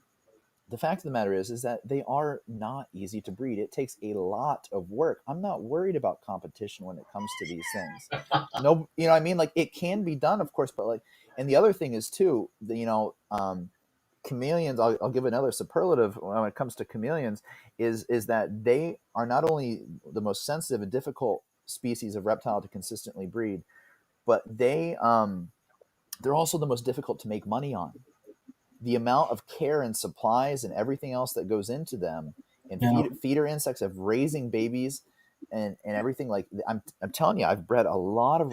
the fact of the matter is that they are not easy to breed. It takes a lot of work. I'm not worried about competition when it comes to these things. No, what I mean? Like, it can be done, of course, but like, and the other thing is too, chameleons, I'll give another superlative when it comes to chameleons, is that they are not only the most sensitive and difficult species of reptile to consistently breed, but they're also the most difficult to make money on. the amount of care and supplies and everything else that goes into them, and Yeah. feeder insects of raising babies and everything. Like I'm telling you, I've bred a lot of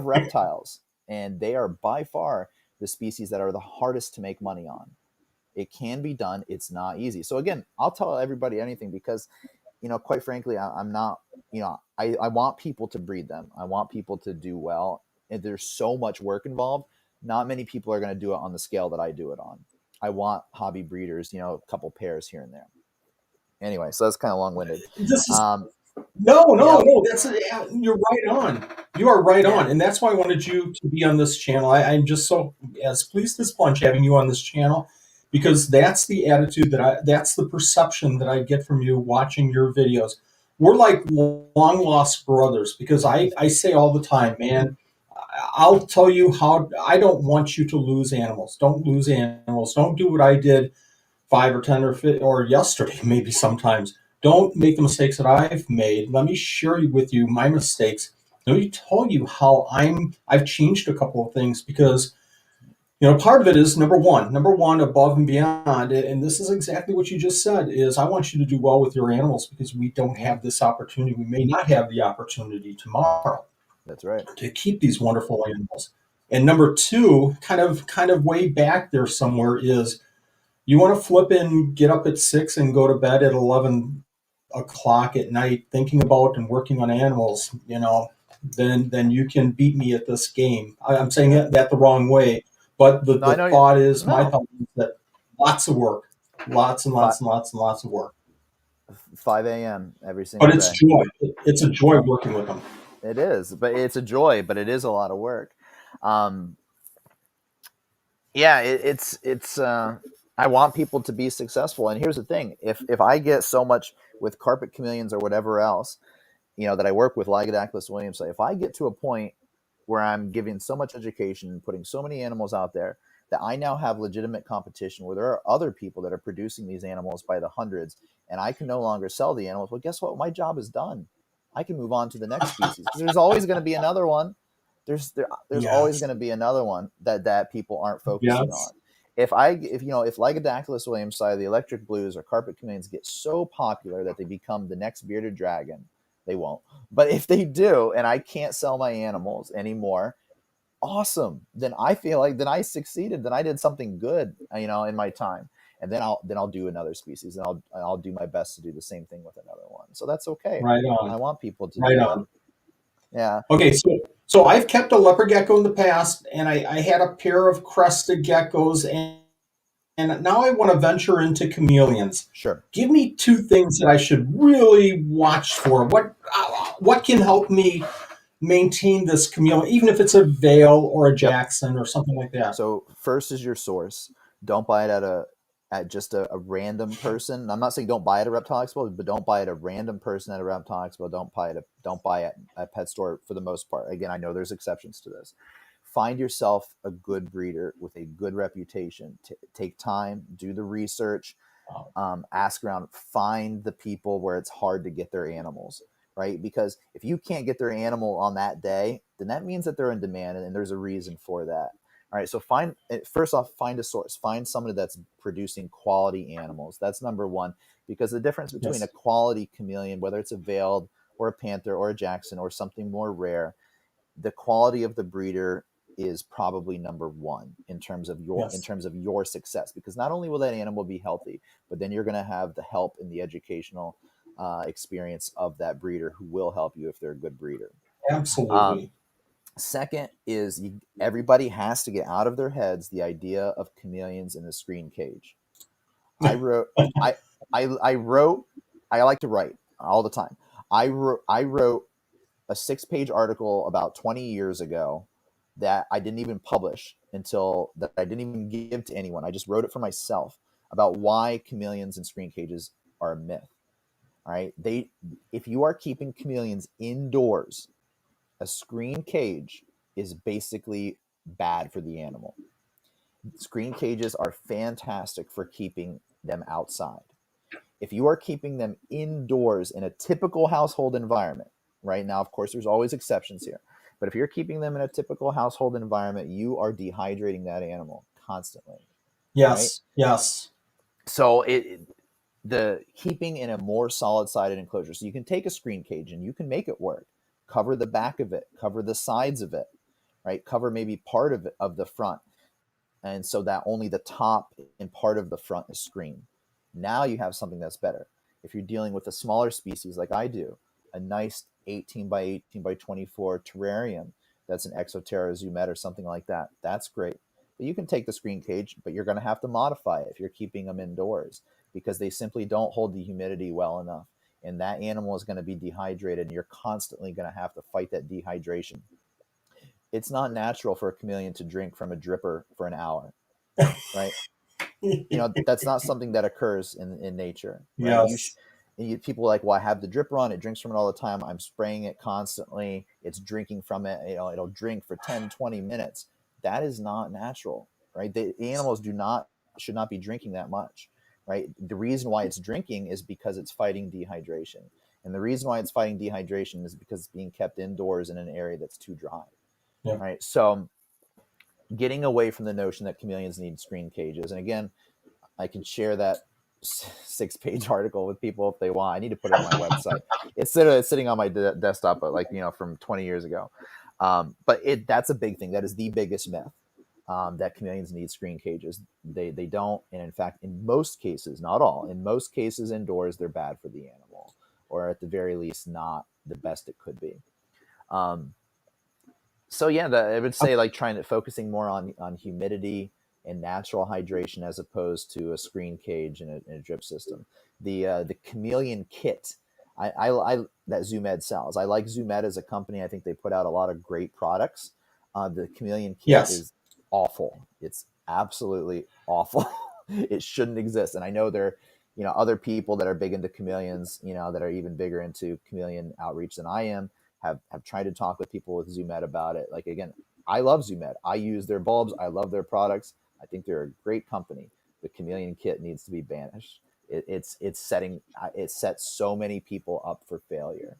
reptiles, and they are by far the species that are the hardest to make money on. It can be done. It's not easy. So again, I'll tell everybody anything because, quite frankly, I'm not, I want people to breed them. I want people to do well. And there's so much work involved. Not many people are going to do it on the scale that I do it on. I want hobby breeders, a couple pairs here and there. Anyway, so that's kind of long-winded. This is Um, no. You're right on. You are right yeah, on, and that's why I wanted you to be on this channel. I'm just so as pleased as punch having you on this channel, because that's the attitude that's the perception that I get from you watching your videos. We're like long lost brothers, because I say all the time, man. I'll tell you how I don't want you to lose animals. Don't lose animals. Don't do what I did 5 or 10 or yesterday, maybe sometimes. Don't make the mistakes that I've made. Let me share with you my mistakes. Let me tell you how I've changed a couple of things, because part of it is number one, above and beyond. And this is exactly what you just said, is I want you to do well with your animals, because we don't yeah, have this opportunity. We may not have the opportunity tomorrow that's right. to keep these wonderful animals. And number two, kind of way back there somewhere, is you want to flip and get up at 6 and go to bed at 11 o'clock at night thinking about and working on animals, then you can beat me at this game. I'm saying Yeah. that the wrong way, but the, No, I the know. thought is, my No, thought is that lots of work, lots and five lots and lots and lots of work. 5 a.m. every But single it's day. joy. It's a joy working with them. It is, but it's a joy, but it is a lot of work. Um, yeah, it's. I want people to be successful, and here's the thing: if I get so much with carpet chameleons or whatever else, that I work with Lygodactylus Williamsi, if I get to a point where I'm giving so much education and putting so many animals out there that I now have legitimate competition where there are other people that are producing these animals by the hundreds, and I can no longer sell the animals, well, guess what? My job is done. I can move on to the next species because there's always going to be another one. There's always Yes. going to be another one that people aren't focusing on. Yes. If Lygodactylus williamsi, the electric blues, or carpet chameleons get so popular that they become the next bearded dragon, they won't. But if they do, and I can't sell my animals anymore, awesome. Then I feel like then I succeeded. Then I did something good, in my time. And then I'll do another species, and I'll do my best to do the same thing with another one. So that's okay. Right I on. want people to Right do that. on. Yeah, Okay, so I've kept a leopard gecko in the past, and I had a pair of crested geckos, and now I want to venture into chameleons. sure. Give me two things that I should really watch for. What can help me maintain this chameleon, even if it's a Vale or a Yep. Jackson or something like that? So first is your source. Don't buy it at just a random person. I'm not saying don't buy it at Reptile Expo, but don't buy it at a random person at a Reptile Expo. Don't buy it at a pet store for the most part. Again, I know there's exceptions to this. Find yourself a good breeder with a good reputation. Take time, do the research, ask around, find the people where it's hard to get their animals, right? Because if you can't get their animal on that day, then that means that they're in demand, and there's a reason for that. All right, so first off, find a source, find somebody that's producing quality animals. That's number one, because the difference between a Yes. quality chameleon, whether it's a veiled or a panther or a Jackson or something more rare, the quality of the breeder is probably number one in terms of Yes. your success, because not only will that animal be healthy, but then you're going to have the help in the educational experience of that breeder who will help you if they're a good breeder. Um, Absolutely. Second is everybody has to get out of their heads the idea of chameleons in the screen cage. I wrote, I wrote, I like to write all the time. I wrote a 6-page article about 20 years ago that I didn't even publish until that I didn't even give to anyone. I just wrote it for myself about why chameleons in screen cages are a myth. All right. If you are keeping chameleons indoors, a screen cage is basically bad for the animal. Screen cages are fantastic for keeping them outside. If you are keeping them indoors in a typical household environment, right now, of course, there's always exceptions here, but if you're keeping them in a typical household environment, you are dehydrating that animal constantly. right? Yes. Yes. So the keeping in a more solid sided enclosure. So you can take a screen cage and you can make it work. Cover the back of it, cover the sides of it, right? Cover maybe part of it, of the front. And so that only the top and part of the front is screened. Now you have something that's better. If you're dealing with a smaller species like I do, a nice 18 by 18 by 24 terrarium that's an Exoterra Zoomet or something like that, that's great. But you can take the screen cage, but you're going to have to modify it if you're keeping them indoors because they simply don't hold the humidity well enough. And that animal is going to be dehydrated, and you're constantly going to have to fight that dehydration. It's not natural for a chameleon to drink from a dripper for an hour, right? That's not something that occurs in nature, right? Yes. People are like, well, I have the dripper on, it drinks from it all the time, I'm spraying it constantly, it's drinking from it, it'll drink for 10-20 minutes. That is not natural, right? The animals should not be drinking that much, right? The reason why it's drinking is because it's fighting dehydration, and the reason why it's fighting dehydration is because it's being kept indoors in an area that's too dry, Yeah. right? So getting away from the notion that chameleons need screen cages. And again, I can share that 6-page article with people if they want. I need to put it on my website. It's sitting on my desktop, but from 20 years ago. But that's a big thing. That is the biggest myth, that chameleons need screen cages. They don't. And in fact, in most cases, not all, in most cases indoors, they're bad for the animal, or at the very least, not the best it could be. So yeah, I would say focusing more on humidity and natural hydration as opposed to a screen cage and a drip system. The chameleon kit, I that Zoomed sells. I like Zoomed as a company. I think they put out a lot of great products. The chameleon kit Yes. is awful. It's absolutely awful. It shouldn't exist. And I know there, other people that are big into chameleons, that are even bigger into chameleon outreach than I am, have tried to talk with people with Zoomed about it. Like, again, I love Zoomed. I use their bulbs. I love their products. I think they're a great company. The chameleon kit needs to be banished. It sets so many people up for failure,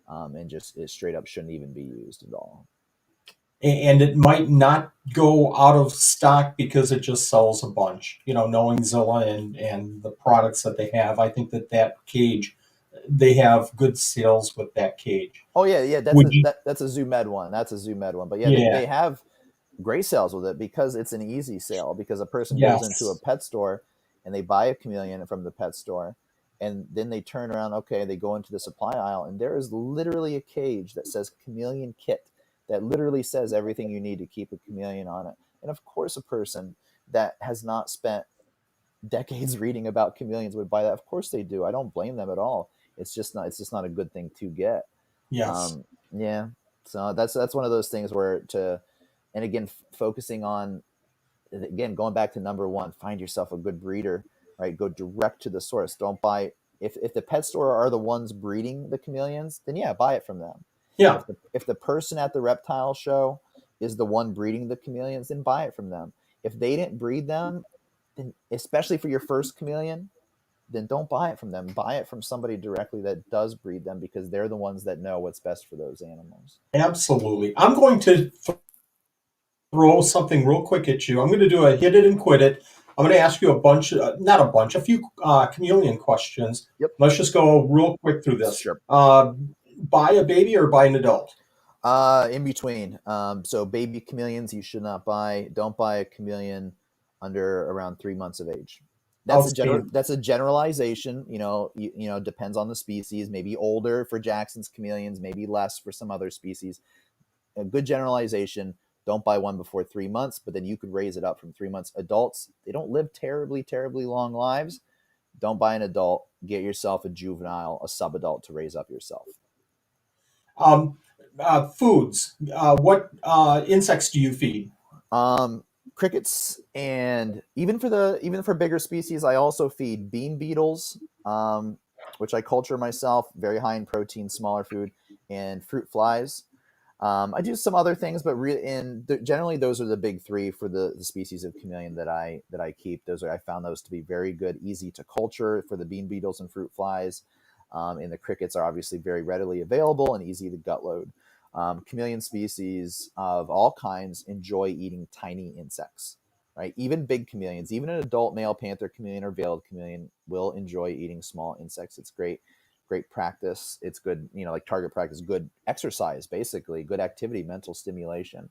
and just it straight up shouldn't even be used at all. And it might not go out of stock because it just sells a bunch. Knowing Zilla and the products that they have, I think that cage, they have good sales with that cage. Oh yeah. That's Would you? that's a Zoomed one. That's a Zoomed one. But yeah, Yeah. they have great sales with it because it's an easy sale, because a person goes into a Yes. pet store and they buy a chameleon from the pet store, and then they turn around, okay, they go into the supply aisle, and there is literally a cage that says chameleon kit, that literally says everything you need to keep a chameleon on it. And of course, a person that has not spent decades reading about chameleons would buy that. Of course they do. I don't blame them at all. It's just not a good thing to get. Yes. Yeah. So that's one of those things where and again, focusing on, again, going back to number one, find yourself a good breeder, right? Go direct to the source. Don't buy, if the pet store are the ones breeding the chameleons, then yeah, buy it from them. Yeah. If the person at the reptile show is the one breeding the chameleons, then buy it from them. If they didn't breed them, then especially for your first chameleon, then don't buy it from them. Buy it from somebody directly that does breed them, because they're the ones that know what's best for those animals. Absolutely. I'm going to throw something real quick at you. I'm going to do a hit it and quit it. I'm going to ask you not a bunch, a few chameleon questions. Yep. Let's just go real quick through this. Sure. Buy a baby or buy an adult? In between. So baby chameleons you should not buy. Don't buy a chameleon under around 3 months of age. That's a generalization. Depends on the species. Maybe older for Jackson's chameleons, maybe less for some other species. A good generalization: don't buy one before 3 months, but then you could raise it up from 3 months. Adults, they don't live terribly, terribly long lives. Don't buy an adult. Get yourself a juvenile, a subadult to raise up yourself. Um, Foods. What insects do you feed? Crickets, and even for bigger species, I also feed bean beetles, which I culture myself, very high in protein, smaller food, and fruit flies. I do some other things, but generally those are the big three for the species of chameleon that I keep. I found those to be very good, easy to culture for the bean beetles and fruit flies. And the crickets are obviously very readily available and easy to gut load. Chameleon species of all kinds enjoy eating tiny insects. right? Even big chameleons, even an adult male panther chameleon or veiled chameleon will enjoy eating small insects. It's great practice. It's good, like target practice, good exercise, basically, good activity, mental stimulation,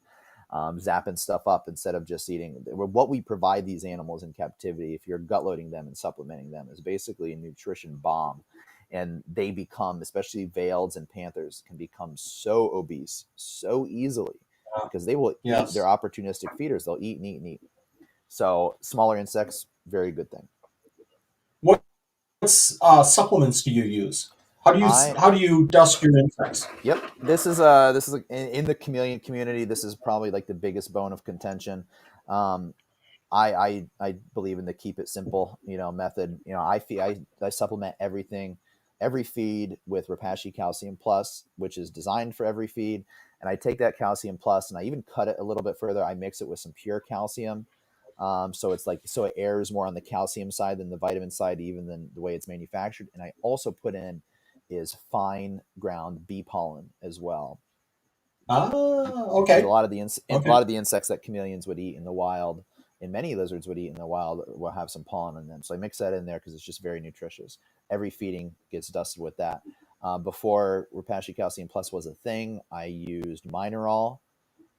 zapping stuff up instead of just eating. What we provide these animals in captivity, if you're gut loading them and supplementing them, is basically a nutrition bomb. And they become, especially veileds and panthers, can become so obese so easily because they will eat. They're opportunistic feeders. They'll eat and eat and eat. So smaller insects, very good thing. What supplements do you use? How do you dust your insects? Yep, this is in the chameleon community. This is probably like the biggest bone of contention. I believe in the keep it simple, method. I supplement everything, every feed with Repashy Calcium Plus, which is designed for every feed. And I take that Calcium Plus and I even cut it a little bit further. I mix it with some pure calcium. So it errs more on the calcium side than the vitamin side, even than the way it's manufactured. And I also put in is fine ground bee pollen as well. Okay. A lot of the insects that chameleons would eat in the wild, and many lizards would eat in the wild, will have some pollen in them. So I mix that in there because it's just very nutritious. Every feeding gets dusted with that. Before Repashy Calcium Plus was a thing, I used Mineral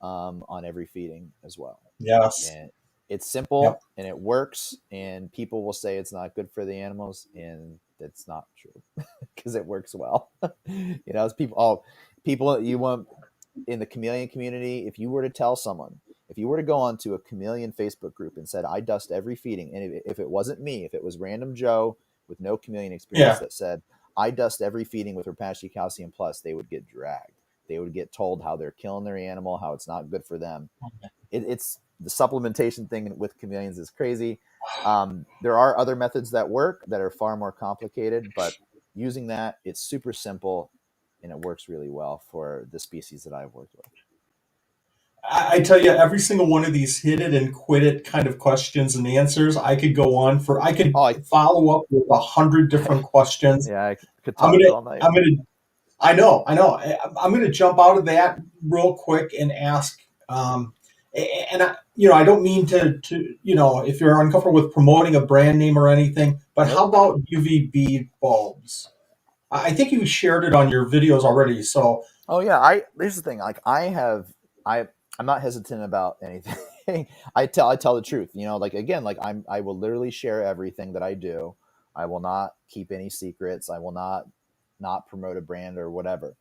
on every feeding as well. Yes. And it's simple and it works, and people will say it's not good for the animals, and it's not true because it works well. As people you want in the chameleon community, if you were to tell someone, if you were to go onto a chameleon Facebook group and said, I dust every feeding, and if it wasn't me, if it was random Joe with no chameleon experience that said, I dust every feeding with Repashy Calcium Plus, they would get dragged. They would get told how they're killing their animal, how it's not good for them. It's the supplementation thing with chameleons is crazy. There are other methods that work that are far more complicated, but using that, it's super simple and it works really well for the species that I've worked with. I tell you, every single one of these hit it and quit it kind of questions and answers, I could go on for. I could follow up with 100 different questions. Yeah, I could talk all night. I know. I'm going to jump out of that real quick and ask. And I don't mean to if you're uncomfortable with promoting a brand name or anything, but how about UVB bulbs? I think you shared it on your videos already. So. Oh yeah, here's the thing. Like I'm not hesitant about anything. I tell the truth. I will literally share everything that I do. I will not keep any secrets. I will not promote a brand or whatever.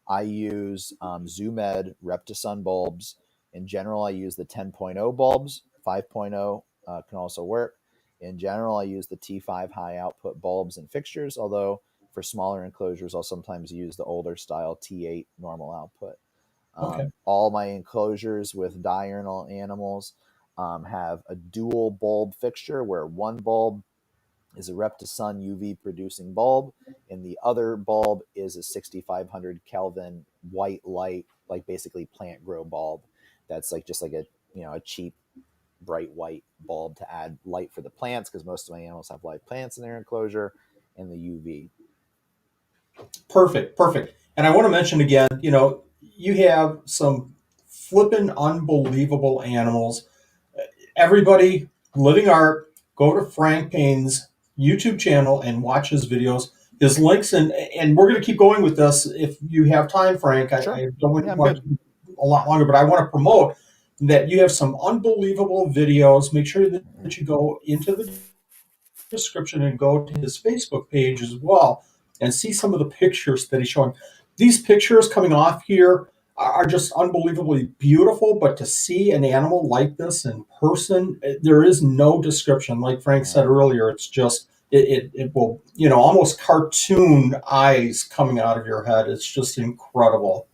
I use ZooMed Reptisun bulbs. In general, I use the 10.0 bulbs. 5.0 can also work. In general, I use the T5 high output bulbs and fixtures, although for smaller enclosures, I'll sometimes use the older style T8 normal output. All my enclosures with diurnal animals have a dual bulb fixture where one bulb is a Reptisun UV producing bulb and the other bulb is a 6500 Kelvin white light, like basically plant grow bulb. That's just like a cheap bright white bulb to add light for the plants, because most of my animals have live plants in their enclosure, and the UV. Perfect. And I want to mention again, you have some flippin' unbelievable animals. Everybody, Living Art, go to Frank Payne's YouTube channel and watch his videos. His links, and we're going to keep going with this if you have time, Frank. Sure. I don't want to a lot longer, but I want to promote that you have some unbelievable videos. Make sure that you go into the description and go to his Facebook page as well and see some of the pictures that he's showing. These pictures coming off here are just unbelievably beautiful, but to see an animal like this in person, there is no description. Like Frank said earlier, it's just it will almost cartoon eyes coming out of your head. It's just incredible.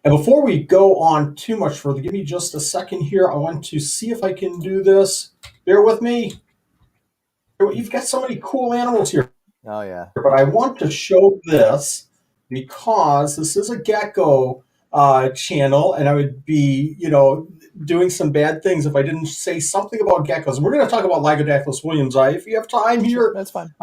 And before we go on too much further, give me just a second here. I want to see if I can do this. Bear with me. You've got so many cool animals here. Oh, yeah. But I want to show this because this is a gecko channel, and I would be, doing some bad things if I didn't say something about geckos. And we're going to talk about Lygodactylus Williamsi if you have time here. Sure, that's fine.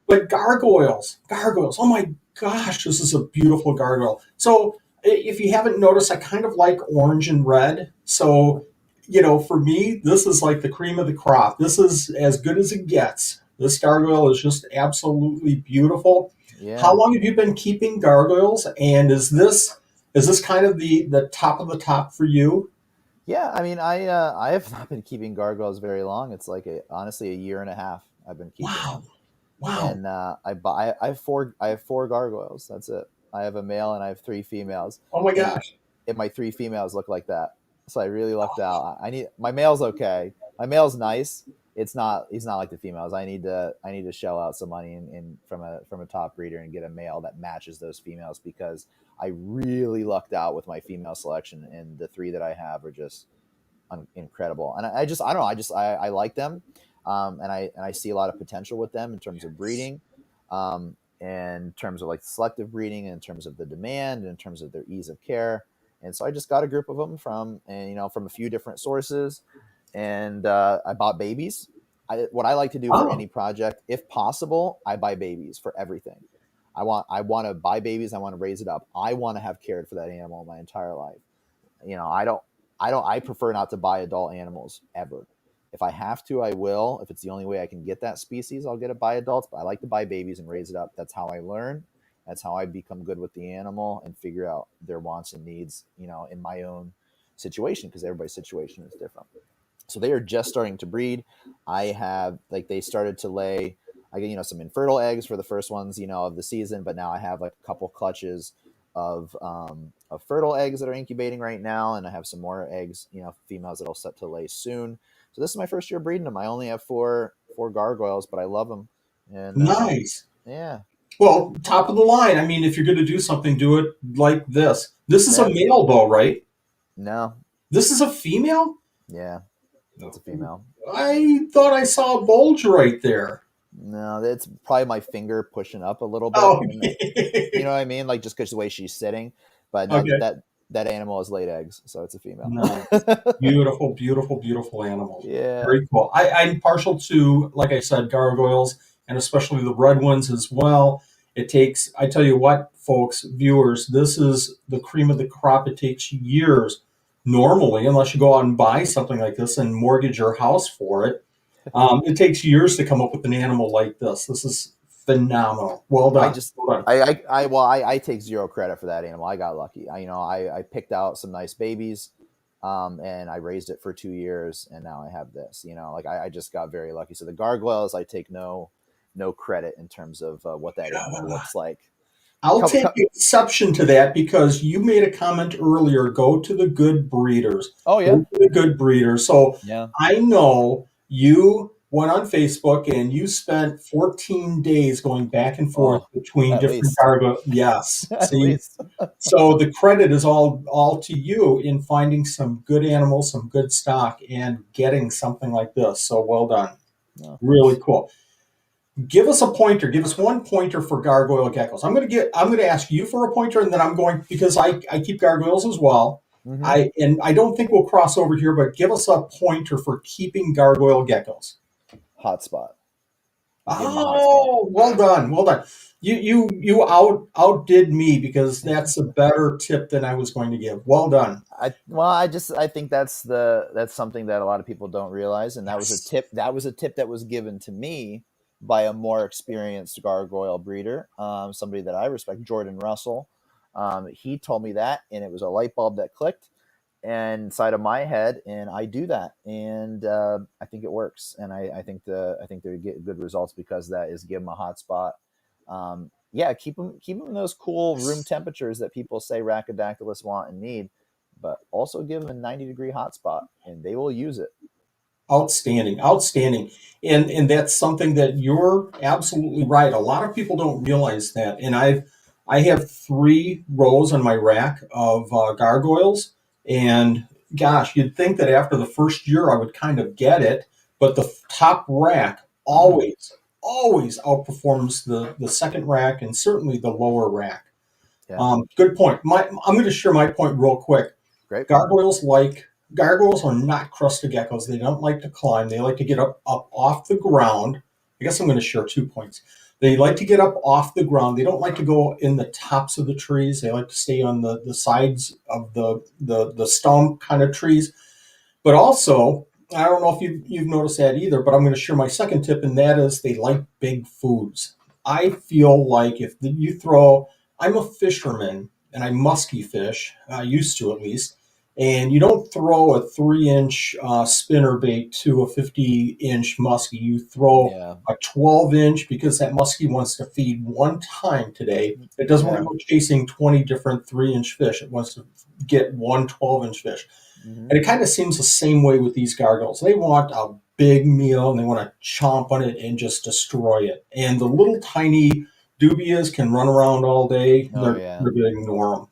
But gargoyles. Oh my gosh, this is a beautiful gargoyle. So if you haven't noticed, I kind of like orange and red. So for me, this is like the cream of the crop. This is as good as it gets. This gargoyle is just absolutely beautiful. How Yeah. long have you been keeping gargoyles? And is this kind of the top of the top for you? Yeah, I mean, I have not been keeping gargoyles very long. It's like honestly a year and a half I've been keeping Wow. them, Wow. and I have four gargoyles. That's it. I have a male and I have three females, Oh my and gosh. my three females look like that. So I really lucked out. I need my male's okay. My male's nice. He's not like the females. I need to shell out some money from a top breeder and get a male that matches those females because I really lucked out with my female selection, and the three that I have are just incredible. And I don't know, I like them, and I see a lot of potential with them in terms of breeding, in terms of like selective breeding, in terms of the demand, in terms of their ease of care. And so I just got a group of them from a few different sources, and I bought babies. What I like to do for Oh, any project, if possible, I buy babies for everything. I want to buy babies. I want to raise it up. I want to have cared for that animal my entire life. I prefer not to buy adult animals ever. If I have to, I will. If it's the only way I can get that species, I'll get it by adults. But I like to buy babies and raise it up. That's how I learn. That's how I become good with the animal and figure out their wants and needs, in my own situation, because everybody's situation is different. So they are just starting to breed. I have like they started to lay, I get some infertile eggs for the first ones of the season, but now I have like a couple clutches of fertile eggs that are incubating right now, and I have some more eggs, females that'll set to lay soon. So this is my first year breeding them. I only have four gargoyles, but I love them, and nice. yeah, Well, top of the line. I mean, if you're going to do something, do it like this. This is a yeah, male, though, right? no, This is a female? yeah, that's a female. I thought I saw a bulge right there. No, it's probably my finger pushing up a little bit, Oh, and you know what I mean, like just because the way she's sitting. But no, okay. that animal has laid eggs, so it's a female. Nice. Beautiful, beautiful, beautiful animals. Yeah. Very cool. I'm partial to, like I said, gargoyles, and especially the red ones as well. I tell you what, folks, viewers, this is the cream of the crop. It takes years normally, unless you go out and buy something like this and mortgage your house for it. It takes years to come up with an animal like this. This is phenomenal. Well I done. just Well done. I take zero credit for that animal. I got lucky. I picked out some nice babies, and I raised it for 2 years, and now I have this. Like I just got very lucky. So the gargoyles, I take no credit in terms of what that animal looks like. I'll Couple, take couple, exception to that because you made a comment earlier. Go to the good breeders. oh Go yeah, to the good breeders. So yeah. I know you went on Facebook and you spent 14 days going back and forth Oh, between at different least, cargo. Yes. at See, least. so the credit is all to you in finding some good animals, some good stock, and getting something like this. So well done. No, Really thanks. cool. Give us a pointer. Give us one pointer for gargoyle geckos. I'm gonna ask you for a pointer, and then I'm going because I keep gargoyles as well. Mm-hmm. I don't think we'll cross over here, but give us a pointer for keeping gargoyle geckos. Hotspot. You give them a hotspot. Oh, well done, well done. You outdid me because that's a better tip than I was going to give. Well done. I think that's something that a lot of people don't realize, and that was a Yes. tip. That was a tip that was given to me by a more experienced gargoyle breeder, somebody that I respect, Jordan Russell. He told me that, and it was a light bulb that clicked inside of my head, and I do that, and I think it works, and I think they get good results because that is give them a hot spot. Yeah, keep them in those cool room temperatures that people say Racodactylus want and need, but also give them a 90-degree hotspot, and they will use it. Outstanding, outstanding. And that's something that you're absolutely right. A lot of people don't realize that. And I have 3 rows on my rack of gargoyles. And gosh, you'd think that after the first year I would kind of get it, but the top rack Mm, always outperforms the second rack and certainly the lower rack. yeah, Good point. I'm going to share my point real quick. great. Gargoyles like Gargoyles are not crusted geckos. They don't like to climb. They like to get up off the ground. I guess I'm going to share 2 points. They like to get up off the ground. They don't like to go in the tops of the trees. They like to stay on the sides of the stump kind of trees. But also, I don't know if you've noticed that either, but I'm going to share my second tip, and that is they like big foods. I feel like if you throw, I'm a fisherman and I musky fish, I used to at least, and you don't throw a 3 inch spinner bait to a 50-inch muskie. You throw Yeah. a 12 inch because that muskie wants to feed one time today. It doesn't want to Yeah. go chasing 20 different 3 inch fish. It wants to get one 12 inch fish. Hmm. And it kind of seems the same way with these gargoyles. They want a big meal and they want to chomp on it and just destroy it. And the little tiny dubias can run around all day. Oh They're yeah. going to ignore them.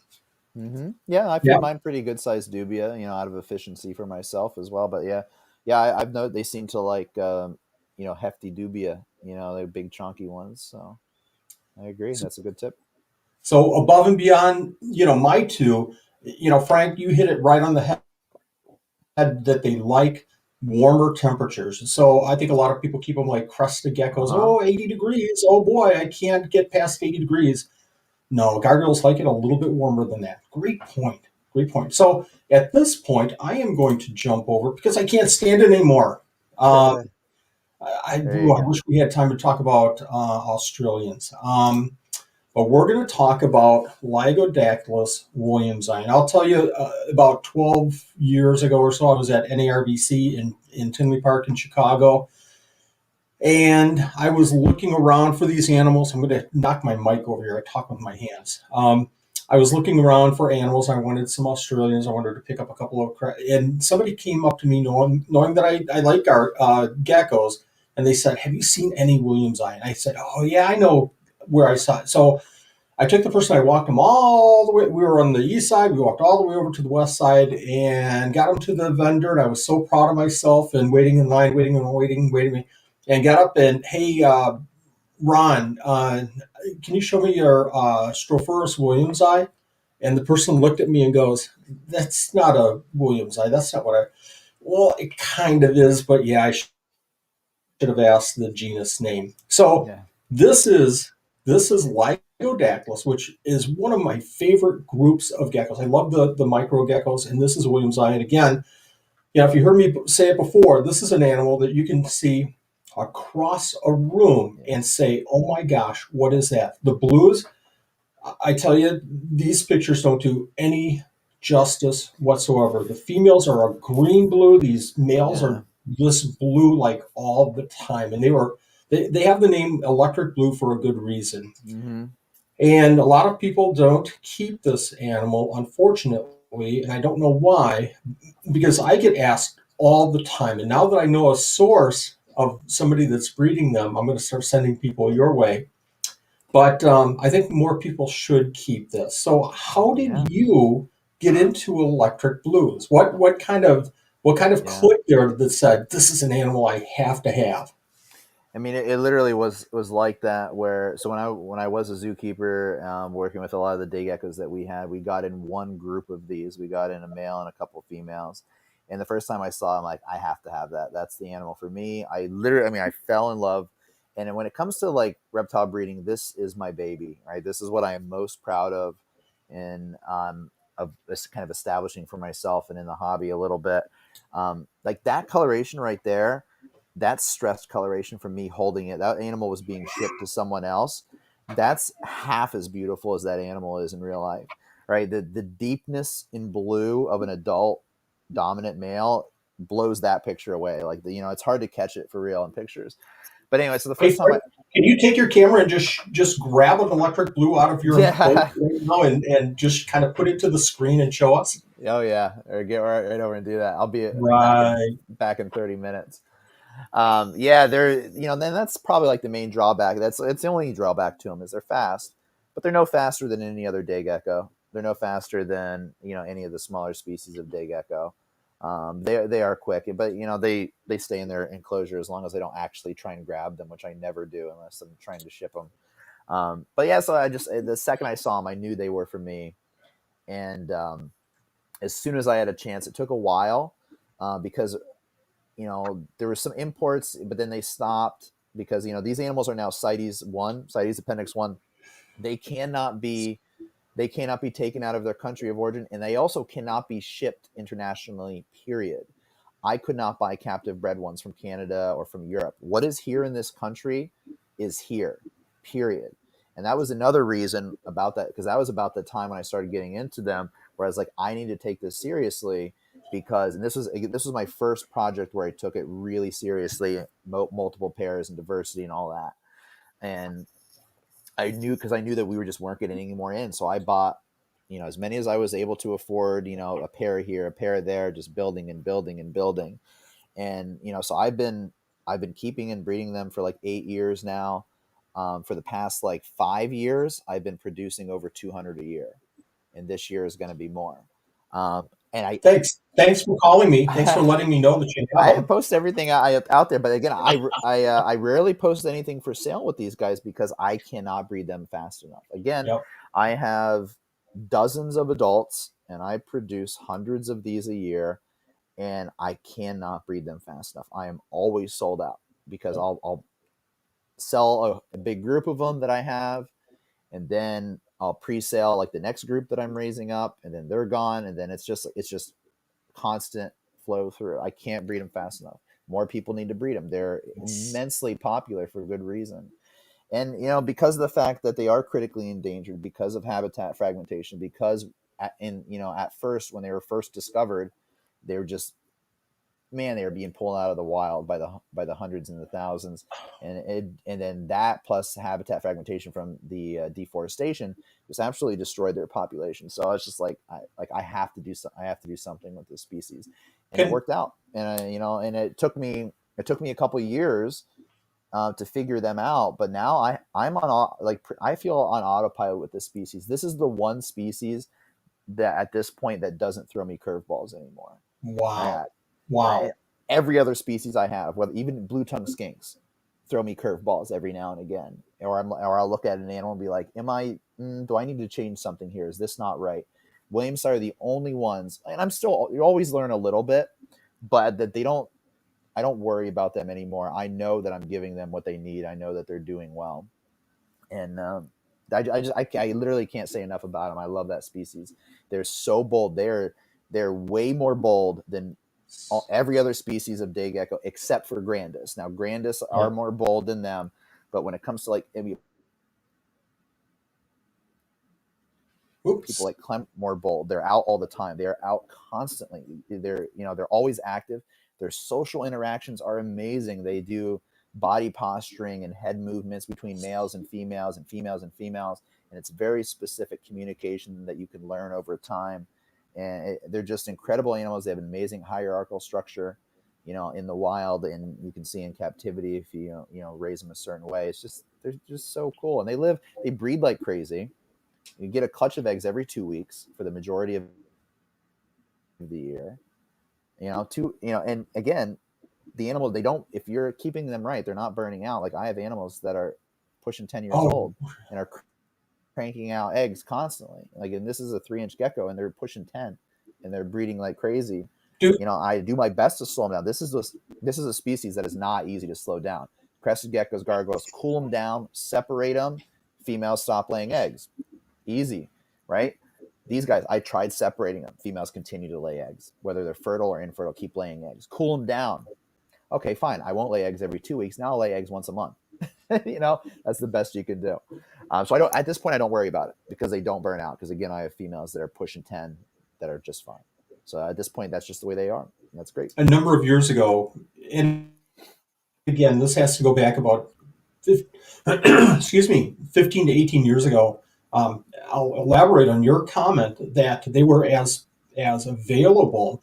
Yeah, I feed Yeah. mine pretty good sized dubia, out of efficiency for myself as well. But yeah, I've noticed they seem to like hefty dubia. They're big chunky ones. So I agree. So, That's a good tip. so above and beyond, my two, Frank, you hit it right on the head that they like warmer temperatures. So I think a lot of people keep them like crested Uh geckos. huh. Oh, 80 degrees. Oh boy, I can't get past 80 degrees. No, gargoyles like it a little bit warmer than that. Great point. Great point. So at this point, I am going to jump over because I can't stand it anymore. Um, There you I go. wish we had time to talk about Australians. But we're going to talk about Lygodactylus Williamsi. And I'll tell you, about 12 years ago or so, I was at NARBC in Tinley Park in Chicago. And I was looking around for these animals. I'm going to knock my mic over here. I talk with my hands. I was looking around for animals. I wanted some Australians. I wanted to pick up a couple of, and somebody came up to me knowing that I like our geckos. And they said, "Have you seen any Williamsi?" And I said, "Oh, yeah, I know where I saw it." So I took the person, I walked him all the way. We were on the east side. We walked all the way over to the west side and got him to the vendor. And I was so proud of myself and waiting in line, waiting, and got up and, "Hey, Ron, can you show me your Strophosaurus Williamsi?" And the person looked at me and goes, "That's not a Williamsi. That's not what I." Well, it kind of is, but yeah, I should have asked the genus name. So Yeah. this is this is Lygodactylus, which is one of my favorite groups of geckos. I love the micro geckos, and this is Williamsi. And again, if you heard me say it before, this is an animal that you can see across a room Yeah. and say, "Oh my gosh, what is that?" The blues, I tell you, these pictures don't do any justice whatsoever. The females are a green blue. These males Yeah. are this blue like all the time, and they have the name electric blue for a good reason. Hmm. And a lot of people don't keep this animal, unfortunately, and I don't know why, because I get asked all the time. And now that I know a source of somebody that's breeding them, I'm going to start sending people your way. But I think more people should keep this. So, how did Yeah. you get into electric blues? What kind of Yeah. click there that said this is an animal I have to have? I mean, it literally was like that. Where so when I was a zookeeper, working with a lot of the day geckos that we had, we got in one group of these. We got in a male and a couple of females. And the first time I saw it, I'm like, I have to have that. That's the animal for me. I fell in love. And when it comes to like reptile breeding, this is my baby, right? This is what I am most proud of, in of this kind of establishing for myself and in the hobby a little bit. Like that coloration right there, that's stressed coloration from me holding it. That animal was being shipped to someone else. That's half as beautiful as that animal is in real life, right? The deepness in blue of an adult dominant male blows that picture away. Like it's hard to catch it for real in pictures. But anyway, so the Hey, first time Frank, can you take your camera and just grab an electric blue out of your enclosure yeah, right now and just kind of put it to the screen and show us? oh yeah, or get right over and do that. I'll be Right. back in 30 minutes. Yeah, they're then that's probably like the main drawback. It's the only drawback to them is they're fast, but they're no faster than any other day gecko. They're no faster than any of the smaller species of day gecko. They are quick, but they stay in their enclosure as long as they don't actually try and grab them, which I never do unless I'm trying to ship them. But yeah, so I just the second I saw them, I knew they were for me, and as soon as I had a chance, it took a while because there were some imports, but then they stopped because these animals are now CITES Appendix 1. They cannot be taken out of their country of origin, and they also cannot be shipped internationally. Period. I could not buy captive bred ones from Canada or from Europe. What is here in this country is here, period. And that was another reason about that, because that was about the time when I started getting into them, where I was like, I need to take this seriously, because, and this was my first project where I took it really seriously, multiple pairs and diversity and all that. And I knew that we weren't getting any more in. So I bought, as many as I was able to afford, a pair here, a pair there, just building and building and building. And, so I've been keeping and breeding them for like 8 years now. For the past like 5 years, I've been producing over 200 a year. And this year is going to be more. And thanks for calling me. Thanks for letting me know that you have I them. post everything out there, but again, I rarely post anything for sale with these guys because I cannot breed them fast enough. Again, Yep. I have dozens of adults, and I produce hundreds of these a year, and I cannot breed them fast enough. I am always sold out because I'll sell a big group of them that I have, and then I'll pre-sale like the next group that I'm raising up, and then they're gone, and then it's just constant flow through. I can't breed them fast enough. More people need to breed them. They're immensely popular for good reason. And, because of the fact that they are critically endangered, because of habitat fragmentation, because at first, when they were first discovered, they were just, they were being pulled out of the wild by the hundreds and the thousands. And then that plus habitat fragmentation from the deforestation just absolutely destroyed their population. So it's just like, I have to do something with this species. And it worked out. And and it took me a couple of years to figure them out. But now I feel on autopilot with this species. This is the one species that at this point that doesn't throw me curveballs anymore. Wow. Every other species I have, whether even blue-tongued skinks, throw me curveballs every now and again. Or I'll look at an animal and be like, do I need to change something here? Is this not right? Williamsi are the only ones, and you always learn a little bit, but that I don't worry about them anymore. I know that I'm giving them what they need. I know that they're doing well. And I literally can't say enough about them. I love that species. They're so bold. They're way more bold than every other species of day gecko except for grandis. Now, grandis are more bold than them, but when it comes to people like Clem, more bold. They're out all the time. They are out constantly. They're always active. Their social interactions are amazing. They do body posturing and head movements between males and females and females and females. And it's very specific communication that you can learn over time. And they're just incredible animals. They have an amazing hierarchical structure, in the wild, and you can see in captivity if you raise them a certain way. They're just so cool. And they breed like crazy. You get a clutch of eggs every 2 weeks for the majority of the year. And again, the animal, if you're keeping them right, they're not burning out. Like I have animals that are pushing 10 years old and are cranking out eggs constantly. And this is a 3-inch gecko and they're pushing 10 and they're breeding like crazy. I do my best to slow them down. This is a species that is not easy to slow down. Crested geckos, gargoyles, cool them down, separate them. Females stop laying eggs. Easy, right? These guys, I tried separating them. Females continue to lay eggs, whether they're fertile or infertile, keep laying eggs. Cool them down. Okay, fine. I won't lay eggs every 2 weeks. Now I'll lay eggs once a month. That's the best you can do. So at this point, I don't worry about it because they don't burn out. Because again, I have females that are pushing 10 that are just fine. So at this point, that's just the way they are. And that's great. A number of years ago, and again, this has to go back about 15 to 18 years ago. I'll elaborate on your comment that they were as available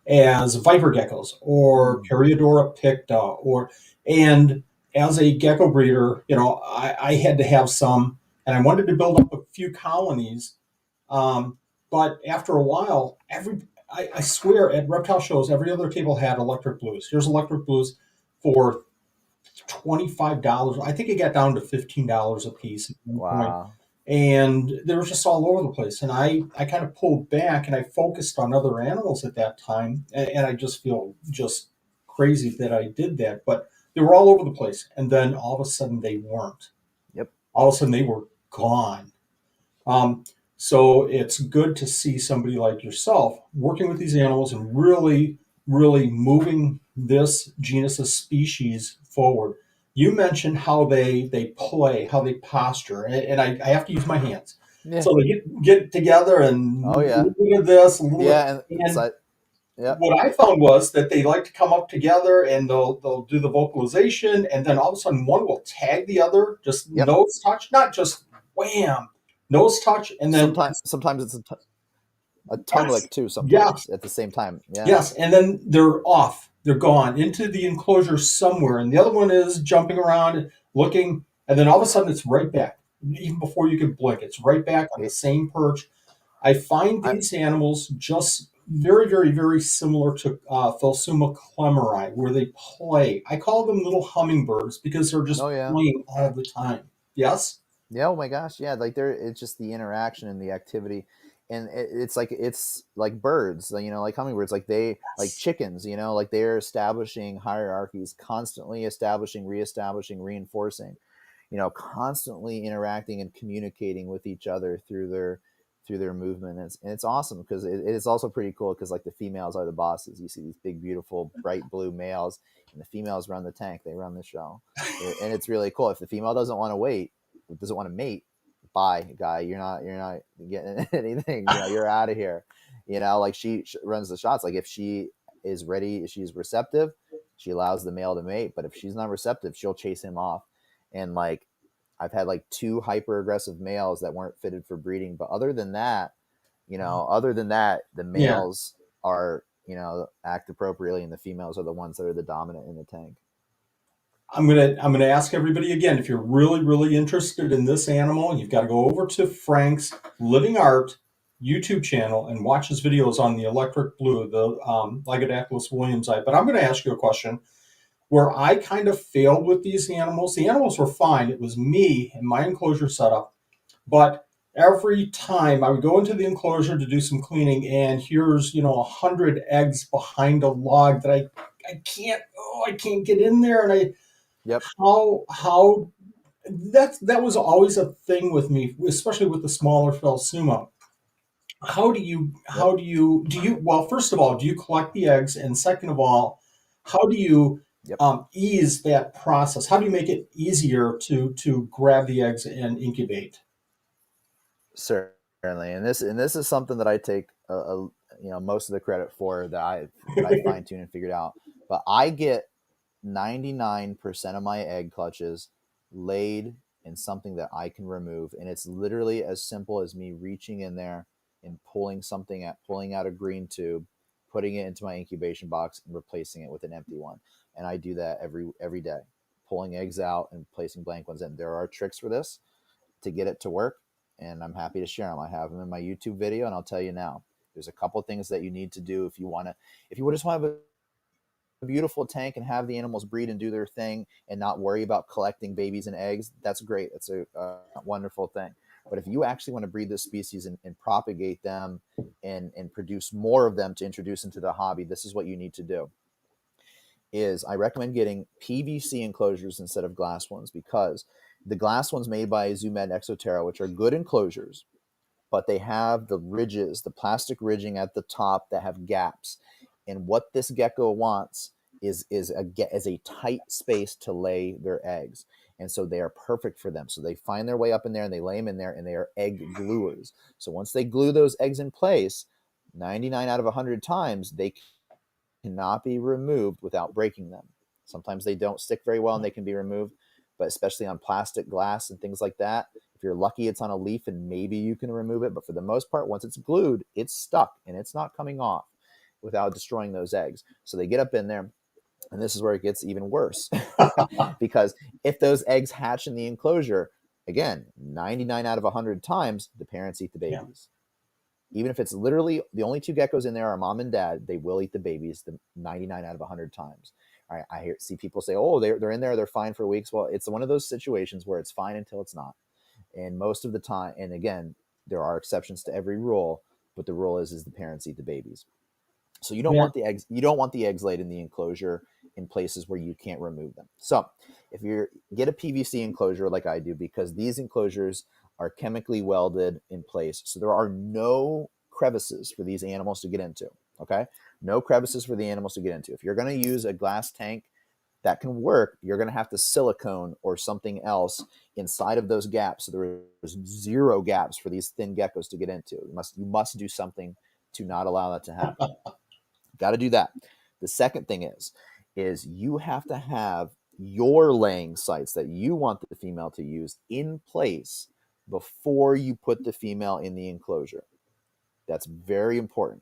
as viper geckos or Periodora picta, and as a gecko breeder, I had to have some, and I wanted to build up a few colonies. But after a while, I swear at reptile shows, every other table had electric blues. Here's electric blues for $25. I think it got down to $15 a piece at one point. And they were just all over the place. And I kind of pulled back and I focused on other animals at that time. And I just feel just crazy that I did that. But they were all over the place. And then all of a sudden they weren't. Yep. All of a sudden they were gone. So it's good to see somebody like yourself working with these animals and really really moving this genus's species forward. You mentioned how they play, how they posture, and I have to use my hands. Yeah. So they get together Oh and yeah. look at this, look, Yeah. And and so, yep. what I found was that they like to come up together and they'll do the vocalization, and then all of a sudden one will tag the other, just Yep. nose touch, not just wham, nose touch, and then Sometimes it's a tongue yes, lick too. yes, Sometimes at the same time. Yeah. yes, and then they're off, they're gone into the enclosure somewhere, and the other one is jumping around, looking, and then all of a sudden it's right back, even before you can blink, it's right back on the It, same perch. I find I these animals just very, very, very similar to Phelsuma clemeri, where they play. I call them little hummingbirds because they're just oh yeah. playing all the time. Yes? Yeah, oh my gosh, yeah, like there it's just the interaction and the activity. And it's like birds, like hummingbirds, like they like Yes. chickens, like they're establishing hierarchies, constantly establishing, reestablishing, reinforcing, constantly interacting and communicating with each other through their movement. And it's awesome because it is also pretty cool because like the females are the bosses. You see these big, beautiful, bright blue males, and the females run the tank. They run the show, and it's really cool. If the female doesn't want to mate, bye, guy. You're not getting anything. You're out of here. Like she runs the shots. Like if she is ready, if she's receptive, she allows the male to mate. But if she's not receptive, she'll chase him off. And like I've had like two hyper aggressive males that weren't fitted for breeding. But other than that, the Yeah. males are act appropriately, and the females are the ones that are the dominant in the tank. I'm gonna ask everybody again, if you're really, really interested in this animal, you've got to go over to Frank's Living Art YouTube channel and watch his videos on the electric blue, the Lygodactylus Williamsi. But I'm going to ask you a question where I kind of failed with these animals. The animals were fine. It was me and my enclosure setup. But every time I would go into the enclosure to do some cleaning, and here's 100 eggs behind a log that I can't get in there, and I Yep. how that was always a thing with me, especially with the smaller Phelsuma. Yep. Do you well, first of all, do you collect the eggs, and second of all, how do you Yep. ease that process? How do you make it easier to grab the eggs and incubate? Certainly, and this is something that I take most of the credit for, that I fine tune and figured out. But I get 99% of my egg clutches laid in something that I can remove, and it's literally as simple as me reaching in there and pulling out a green tube, putting it into my incubation box, and replacing it with an empty one. And I do that every day, pulling eggs out and placing blank ones in. There are tricks for this to get it to work, and I'm happy to share them. I have them in my YouTube video, and I'll tell you now. There's a couple things that you need to do if you just want to have a beautiful tank and have the animals breed and do their thing and not worry about collecting babies and eggs. That's great. That's a wonderful thing. But if you actually want to breed this species and propagate them and produce more of them to introduce into the hobby, this is what you need to do. Is I recommend getting PVC enclosures instead of glass ones, because the glass ones made by Zoomed Exoterra, which are good enclosures, but they have the ridges, the plastic ridging at the top that have gaps. And what this gecko wants is a tight space to lay their eggs. And so they are perfect for them. So they find their way up in there and they lay them in there, and they are egg gluers. So once they glue those eggs in place, 99 out of 100 times, they cannot be removed without breaking them. Sometimes they don't stick very well and they can be removed, but especially on plastic, glass, and things like that, if you're lucky, it's on a leaf and maybe you can remove it. But for the most part, once it's glued, it's stuck and it's not coming off without destroying those eggs. So they get up in there, and this is where it gets even worse. Because if those eggs hatch in the enclosure, again, 99 out of 100 times, the parents eat the Yeah. babies. Even if it's literally the only two geckos in there are mom and dad, they will eat the babies 99 out of 100 times. I see people say, oh, they're in there, they're fine for weeks. Well, it's one of those situations where it's fine until it's not. And most of the time, and again, there are exceptions to every rule, but the rule is the parents eat the babies. So you don't Yeah. want the eggs. You don't want the eggs laid in the enclosure in places where you can't remove them. So if you get a PVC enclosure like I do, because these enclosures are chemically welded in place, so there are no crevices for these animals to get into. Okay. No crevices for the animals to get into. If you're going to use a glass tank, that can work. You're going to have to silicone or something else inside of those gaps, so there's 0 gaps for these thin geckos to get into. You must do something to not allow that to happen. Got to do that. The second thing is you have to have your laying sites that you want the female to use in place before you put the female in the enclosure. That's very important.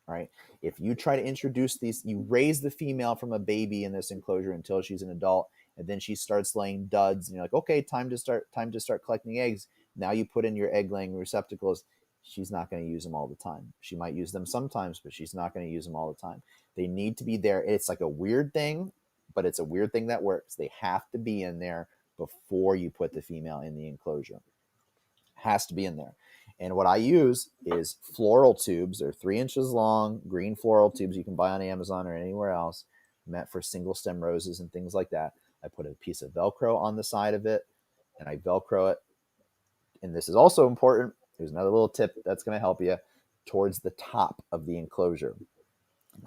All right. If you try to introduce these, you raise the female from a baby in this enclosure until she's an adult, and then she starts laying duds, and you're like, okay, time to start collecting eggs. Now you put in your egg laying receptacles. She's not going to use them all the time. She might use them sometimes, but she's not going to use them all the time. They need to be there. It's like a weird thing, but it's a weird thing that works. They have to be in there before you put the female in the enclosure. Has to be in there. And what I use is floral tubes. They're 3 inches long, green floral tubes you can buy on Amazon or anywhere else, meant for single stem roses and things like that. I put a piece of Velcro on the side of it, and I Velcro it. And this is also important. Here's another little tip that's going to help you, towards the top of the enclosure.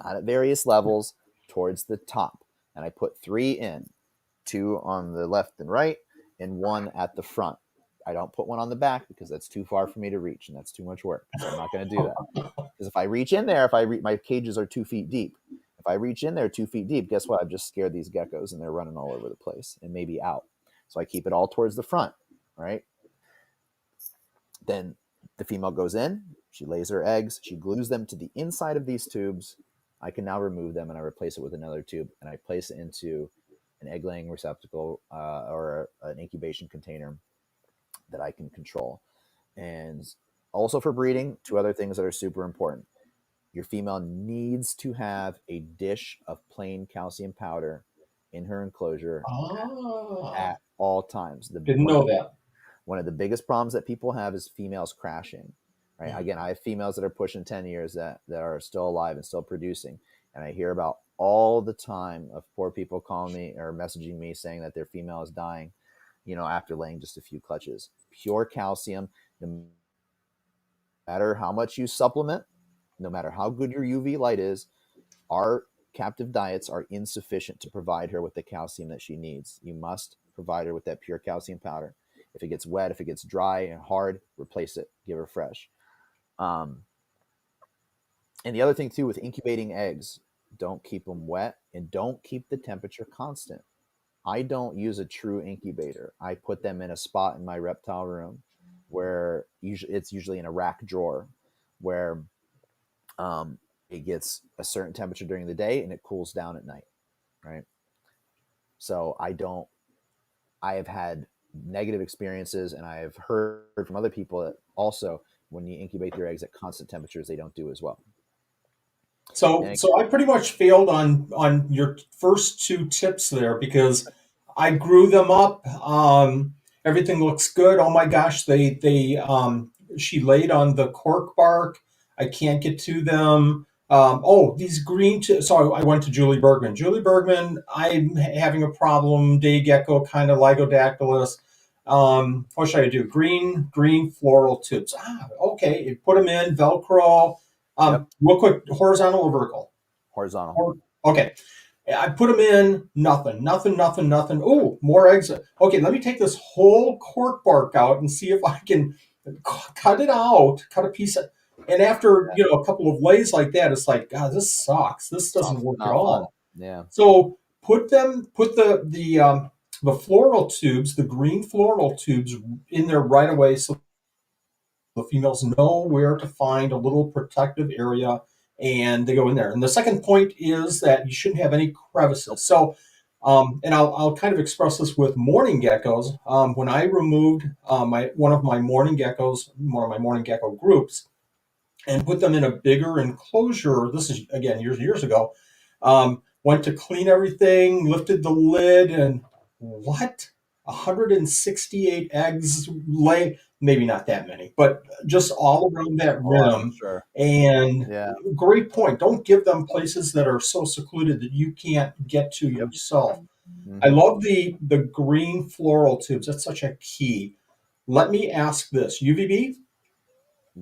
Not at various levels, towards the top. And I put 3 in, 2 on the left and right, and 1 at the front. I don't put 1 on the back because that's too far for me to reach, and that's too much work. So I'm not going to do that. Because if I reach in there, my cages are 2 feet deep. If I reach in there 2 feet deep, guess what? I've just scared these geckos, and they're running all over the place and maybe out. So I keep it all towards the front, right? Then the female goes in, she lays her eggs, she glues them to the inside of these tubes. I can now remove them, and I replace it with another tube, and I place it into an egg laying receptacle or an incubation container that I can control. And also for breeding, 2 other things that are super important. Your female needs to have a dish of plain calcium powder in her enclosure at all times. Didn't know that. One of the biggest problems that people have is females crashing. Right? Yeah. Again, I have females that are pushing 10 years that are still alive and still producing. And I hear about all the time of poor people calling me or messaging me saying that their female is dying, after laying just a few clutches. Pure calcium, no matter how much you supplement, no matter how good your UV light is, our captive diets are insufficient to provide her with the calcium that she needs. You must provide her with that pure calcium powder. If it gets wet, if it gets dry and hard, replace it, give her fresh. And the other thing too with incubating eggs, don't keep them wet and don't keep the temperature constant. I don't use a true incubator. I put them in a spot in my reptile room where it's usually in a rack drawer where it gets a certain temperature during the day and it cools down at night, right? So I have had negative experiences, and I have heard from other people that also when you incubate your eggs at constant temperatures, they don't do as well. So I pretty much failed on your first 2 tips there because I grew them up. Everything looks good. Oh my gosh, she laid on the cork bark. I can't get to them. These green. So I went to Julie Bergman. Julie Bergman, I'm having a problem. Day gecko, kind of Lygodactylus. What should I do? Green floral tubes. Okay. Put them in Velcro. Real quick, horizontal or vertical? Horizontal. Okay. I put them in, nothing. Oh, more eggs. Okay, let me take this whole cork bark out and see if I can cut it out, cut a piece of, and after, a couple of lays like that, it's like, God, this sucks. This doesn't work at all. Yeah. So put the floral tubes, the green floral tubes in there right away so the females know where to find a little protective area, and they go in there. And the second point is that you shouldn't have any crevices. So, and I'll kind of express this with morning geckos. When I removed one of my morning gecko groups, and put them in a bigger enclosure, this is again years ago. Went to clean everything, lifted the lid, and what? 168 eggs lay, maybe not that many, but just all around that rim. Sure. And great point. Don't give them places that are so secluded that you can't get to yourself. Mm-hmm. I love the green floral tubes. That's such a key. Let me ask this. UVB?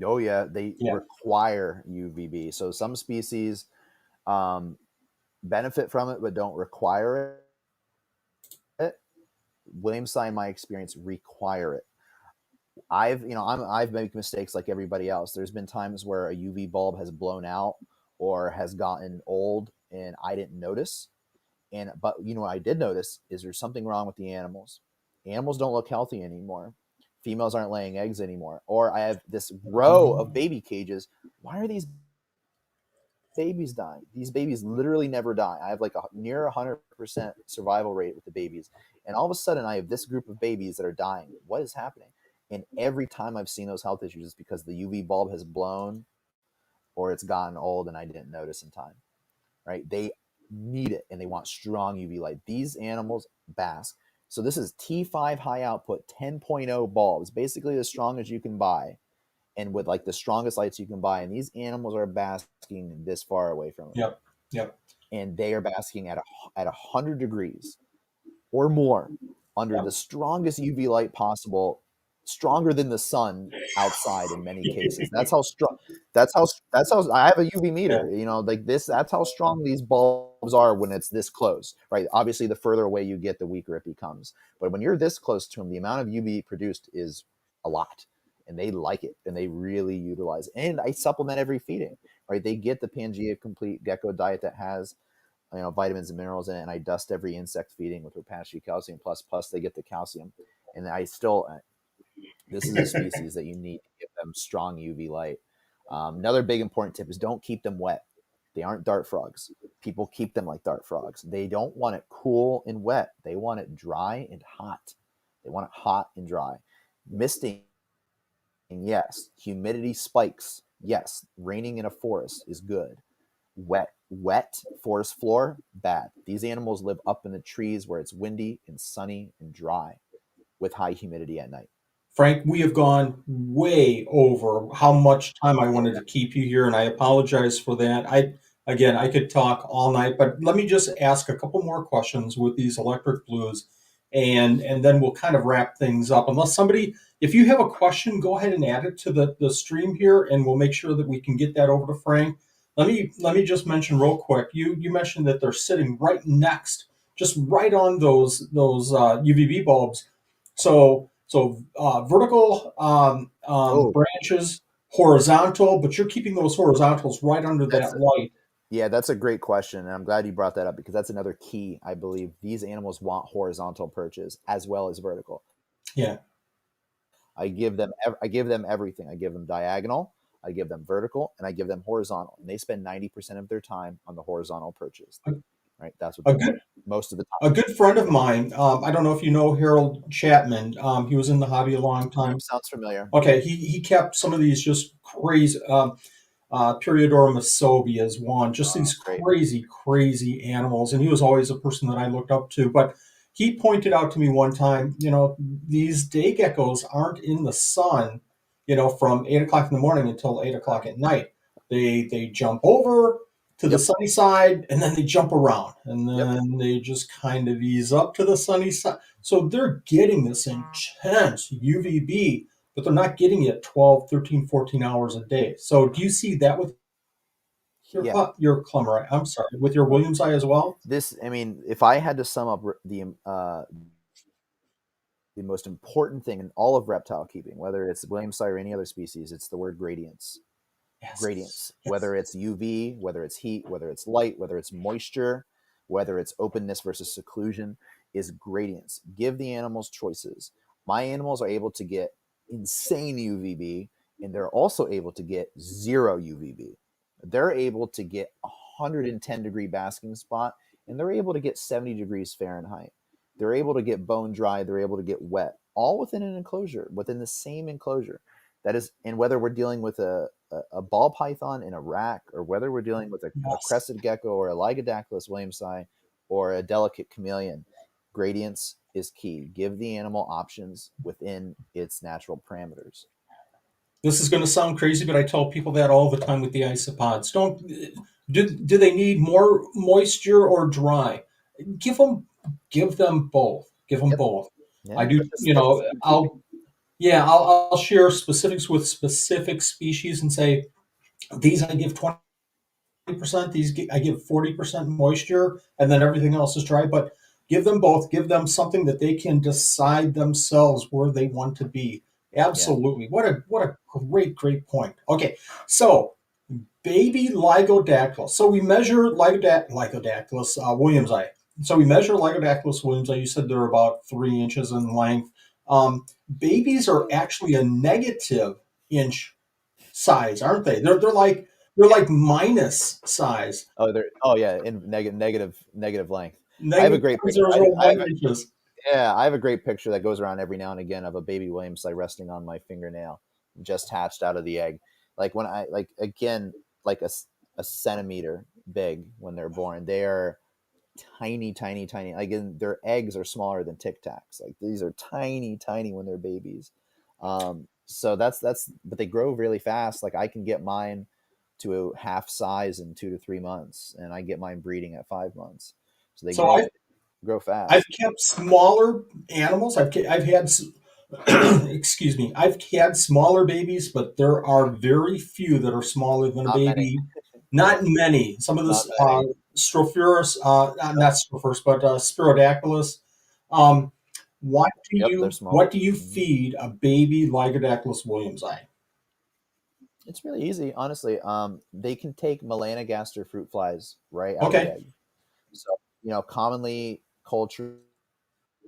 Oh yeah, they Yeah. require UVB. So some species um, benefit from it but don't require it. Williamsi, in my experience, require it. I've made mistakes like everybody else. There's been times where a UV bulb has blown out or has gotten old and I didn't notice. But what I did notice is there's something wrong with the animals. Animals don't look healthy anymore. Females aren't laying eggs anymore. Or I have this row of baby cages. Why are these babies dying? These babies literally never die. I have like a near 100% survival rate with the babies. And all of a sudden I have this group of babies that are dying. What is happening? And every time I've seen those health issues, it's because the UV bulb has blown or it's gotten old and I didn't notice in time, right? They need it and they want strong UV light. These animals bask. So this is T5 high output 10.0 bulbs, basically as strong as you can buy and with like the strongest lights you can buy. And these animals are basking this far away from it. Yep. Yep. And they are basking at 100 degrees or more under the Yep. strongest UV light possible, stronger than the sun outside in many cases. That's how strong. That's how I have a UV Yeah. meter. Like this. That's how strong these bulbs are when it's this close. Right. Obviously, the further away you get, the weaker it becomes. But when you're this close to them, the amount of UV produced is a lot, and they like it, and they really utilize it. And I supplement every feeding. Right. They get the Pangea Complete Gecko diet that has vitamins and minerals in it, and I dust every insect feeding with herpetology calcium plus they get the calcium. And I still this is a species that you need to give them strong UV light. Another big important tip is don't keep them wet. They aren't dart frogs. People keep them like dart frogs. They don't want it cool and wet. They want it dry and hot. They want it hot and dry. Misting, yes. Humidity spikes, yes. Raining in a forest is good. Wet forest floor, bad. These animals live up in the trees where it's windy and sunny and dry with high humidity at night. Frank, we have gone way over how much time I wanted to keep you here, and I apologize for that. I could talk all night, but let me just ask a couple more questions with these electric blues, and then we'll kind of wrap things up. Unless somebody, if you have a question, go ahead and add it to the stream here, and we'll make sure that we can get that over to Frank. Let me just mention real quick. You mentioned that they're sitting right next, just right on those UVB bulbs. So vertical Oh, branches, horizontal, but you're keeping those horizontals right under that's that light. yeah, that's a great question, and I'm glad you brought that up because that's another key. I believe these animals want horizontal perches as well as vertical. Yeah. I give them everything. I give them diagonal, I give them vertical, and I give them horizontal. And they spend 90% of their time on the horizontal perches. A, Right, that's what a they want good most of the time. a good friend of mine. I don't know if you know Harold Chapman. He was in the hobby a long Name time. sounds familiar. Okay, he kept some of these just crazy. Periodora Masobi is one. Just these Great. crazy animals. And he was always a person that I looked up to. But he pointed out to me one time, these day geckos aren't in the sun, from 8 o'clock in the morning until 8 o'clock at night. They jump over to the Yep. sunny side and then they jump around and Yep. then they just kind of ease up to the sunny side. So they're getting this intense UVB, but they're not getting it 12, 13, 14 hours a day. So do you see that with your Yeah. your Clumber? I'm sorry, with your Williamsi as well? I mean, if I had to sum up the most important thing in all of reptile keeping, whether it's Williamsi or any other species, it's the word gradients. Yes. Gradients, whether it's UV, whether it's heat, whether it's light, whether it's moisture, whether it's openness versus seclusion, is gradients. Give the animals choices. My animals are able to get insane UVB, and they're also able to get zero UVB. They're able to get 110-degree basking spot, and they're able to get 70 degrees Fahrenheit. They're able to get bone dry. They're able to get wet, all within an enclosure, within the same enclosure. That is, and whether we're dealing with a ball python in a rack, or whether we're dealing with a Yes. crested gecko or a Lygodactylus Williamsi or a delicate chameleon, gradients is key. Give the animal options within its natural parameters. This is going to sound crazy, but I tell people that all the time with the isopods. Don't do they need more moisture or dry? Give them both. Give them Yep. both. I Yeah, do. that's a good I'll keeping. Yeah, I'll share specifics with specific species and say these I give 20%, I give 40% moisture, and then everything else is dry. But give them both. Give them something that they can decide themselves where they want to be. Yeah. Absolutely. What a great point. Okay, so baby Lygodactylus. So we measure Lygodactylus Williamsi. So we measure Lygodactylus Williamsi. You said they're about 3 inches in length. Babies are actually a negative inch size, aren't they? They're like minus size. Oh yeah, in negative length. I have a Negative great point picture. zero zero one inches. Yeah, I have a great picture that goes around every now and again of a baby Williamsi resting on my fingernail, just hatched out of the egg. Like when I like again, like a centimeter big when they're born. They are tiny, tiny, tiny. Like their eggs are smaller than Tic Tacs. Like these are tiny, tiny when they're babies. So but they grow really fast. Like I can get mine to a half size in 2 to 3 months, and I get mine breeding at 5 months. So they So grow I've fast. kept smaller animals. I've had excuse me. I've had smaller babies, but there are very few that are smaller than a Not many. baby. Yeah, Not many. Some of not this many. Stropurus, not Stropurus, but Spirodactylus. Um, what do Yep, they're you small. what do you Mhm. feed a baby Lygodactylus williamsi? It's really easy, honestly. They can take melanogaster fruit flies right out of the Okay. egg. So, commonly cultured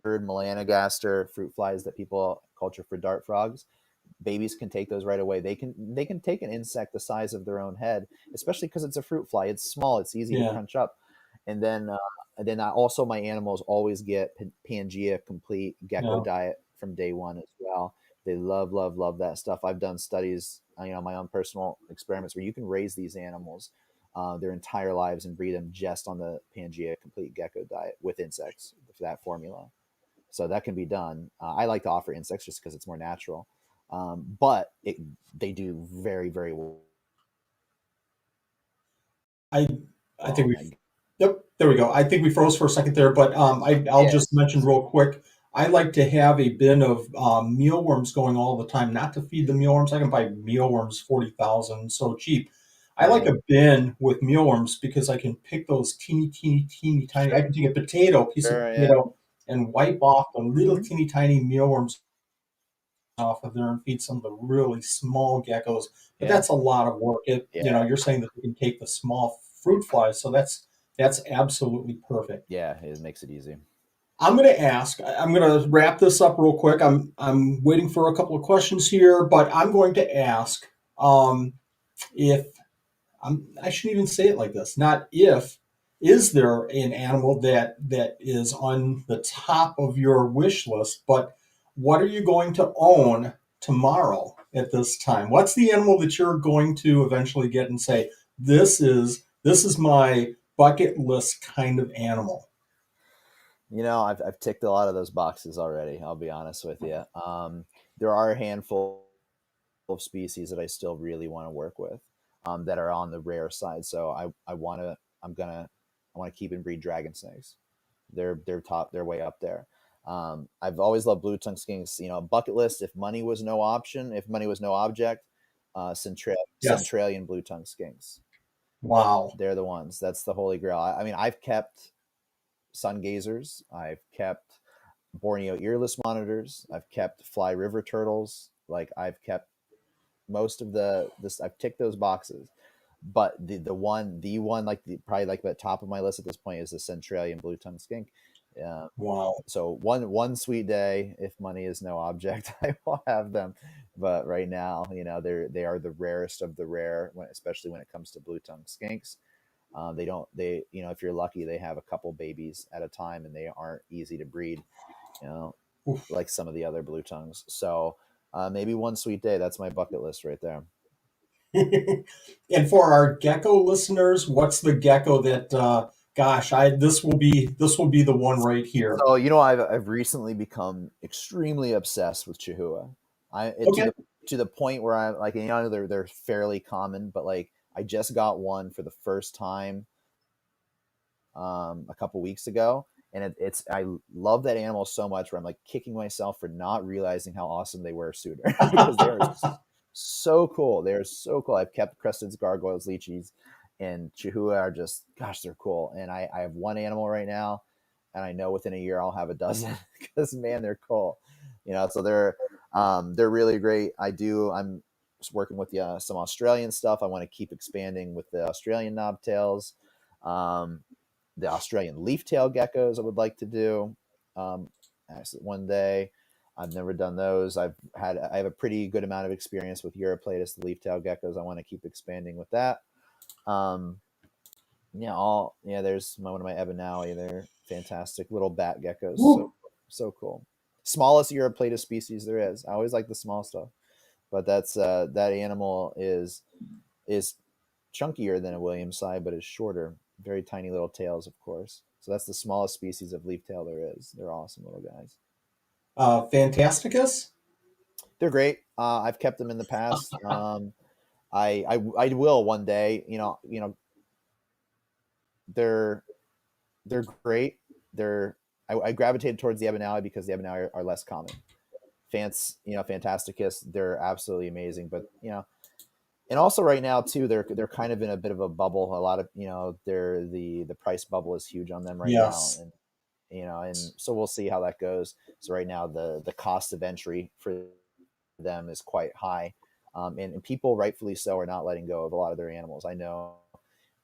melanogaster fruit flies that people culture for dart frogs, babies can take those right away. They can take an insect the size of their own head, especially because it's a fruit fly. It's small. It's easy to Yeah. crunch up. And then also my animals always get Pangea complete gecko Yeah. diet from day one as well. They love, love, love that stuff. I've done studies, my own personal experiments where you can raise these animals their entire lives and breed them just on the Pangea complete gecko diet with insects for that formula. So that can be done. I like to offer insects just because it's more natural, but they do very, very I I think well. we Yep, there we go. I think we froze for a second there, but I'll Yeah, just mention real quick. I like to have a bin of mealworms going all the time, not to feed the mealworms. I can buy mealworms 40,000 so cheap. I like yeah, a bin with mealworms because I can pick those teeny tiny. I can take piece of sure, yeah. potato, and wipe off the little Hmm. teeny tiny mealworms off of there and feed some of the really small geckos. But Yeah, that's a lot of work. yeah, You're saying that you can take the small fruit flies, so that's absolutely perfect. yeah. It makes it easy. I'm going to ask. I'm going to wrap this up real quick. I'm waiting for a couple of questions here, but I'm going to ask if I shouldn't even say it like this. Not if. Is there an animal that is on the top of your wish list? But what are you going to own tomorrow at this time? What's the animal that you're going to eventually get and say this is my bucket list kind of animal? I've ticked a lot of those boxes already. I'll be honest with you. There are a handful of species that I still really want to work with, that are on the rare side. So I want to I want to keep and breed dragon snakes. They're top. They're way up there. I've always loved blue tongue skinks. Bucket list. If money was no option, if money was no object, Yes. Centralian blue tongue skinks. Wow. They're the ones. That's the holy grail. I mean, I've kept sun gazers. I've kept Borneo earless monitors. I've kept fly river turtles. Like I've kept most of this. I've ticked those boxes. But the one like probably like the top of my list at this point is the Centralian blue tongue skink. Uh, Wow. so one sweet day, if money is no object, I will have them. But right now, they are the rarest of the rare, especially when it comes to blue tongue skinks. They don't they if you're lucky, they have a couple babies at a time, and they aren't easy to breed. You know, Oof. like some of the other blue tongues. So maybe one sweet day. That's my bucket list right there. And for our gecko listeners, what's the gecko that gosh, I this will be the one right here. So I've recently become extremely obsessed with Chihuahua. To Okay. the point where I'm like, they're fairly common, but like I just got one for the first time a couple weeks ago, And I love that animal so much where I'm like kicking myself for not realizing how awesome they were sooner because they are so cool. They're so cool. I've kept cresteds, gargoyles, lychees, and Chihuahua are just, gosh, they're cool. And I have one animal right now, and I know within a year I'll have a dozen because man, they're cool. So they're really great. I'm just working with some Australian stuff. I want to keep expanding with the Australian knobtails, the Australian leaf-tailed geckos I would like to do one day. I've never done those. I have a pretty good amount of experience with Uroplatus, the leaf-tailed geckos. I want to keep expanding with that. There's one of my ebenaui. They're fantastic little bat geckos. So cool. Smallest Uroplatus species there is. I always like the small stuff, but that animal is chunkier than a Williamsi, but is shorter. Very tiny little tails, of course. So that's the smallest species of leaf tail there is. They're awesome little guys. Fantasticus? They're great. I've kept them in the past. I will one day. They're great. I gravitated towards the ebenaui because the ebenaui are less common. Fantasticus, they're absolutely amazing. But and also right now too, they're kind of in a bit of a bubble. A lot of they're the price bubble is huge on them right now, Yes. and so we'll see how that goes. So right now the cost of entry for them is quite high, and people rightfully so are not letting go of a lot of their animals. I know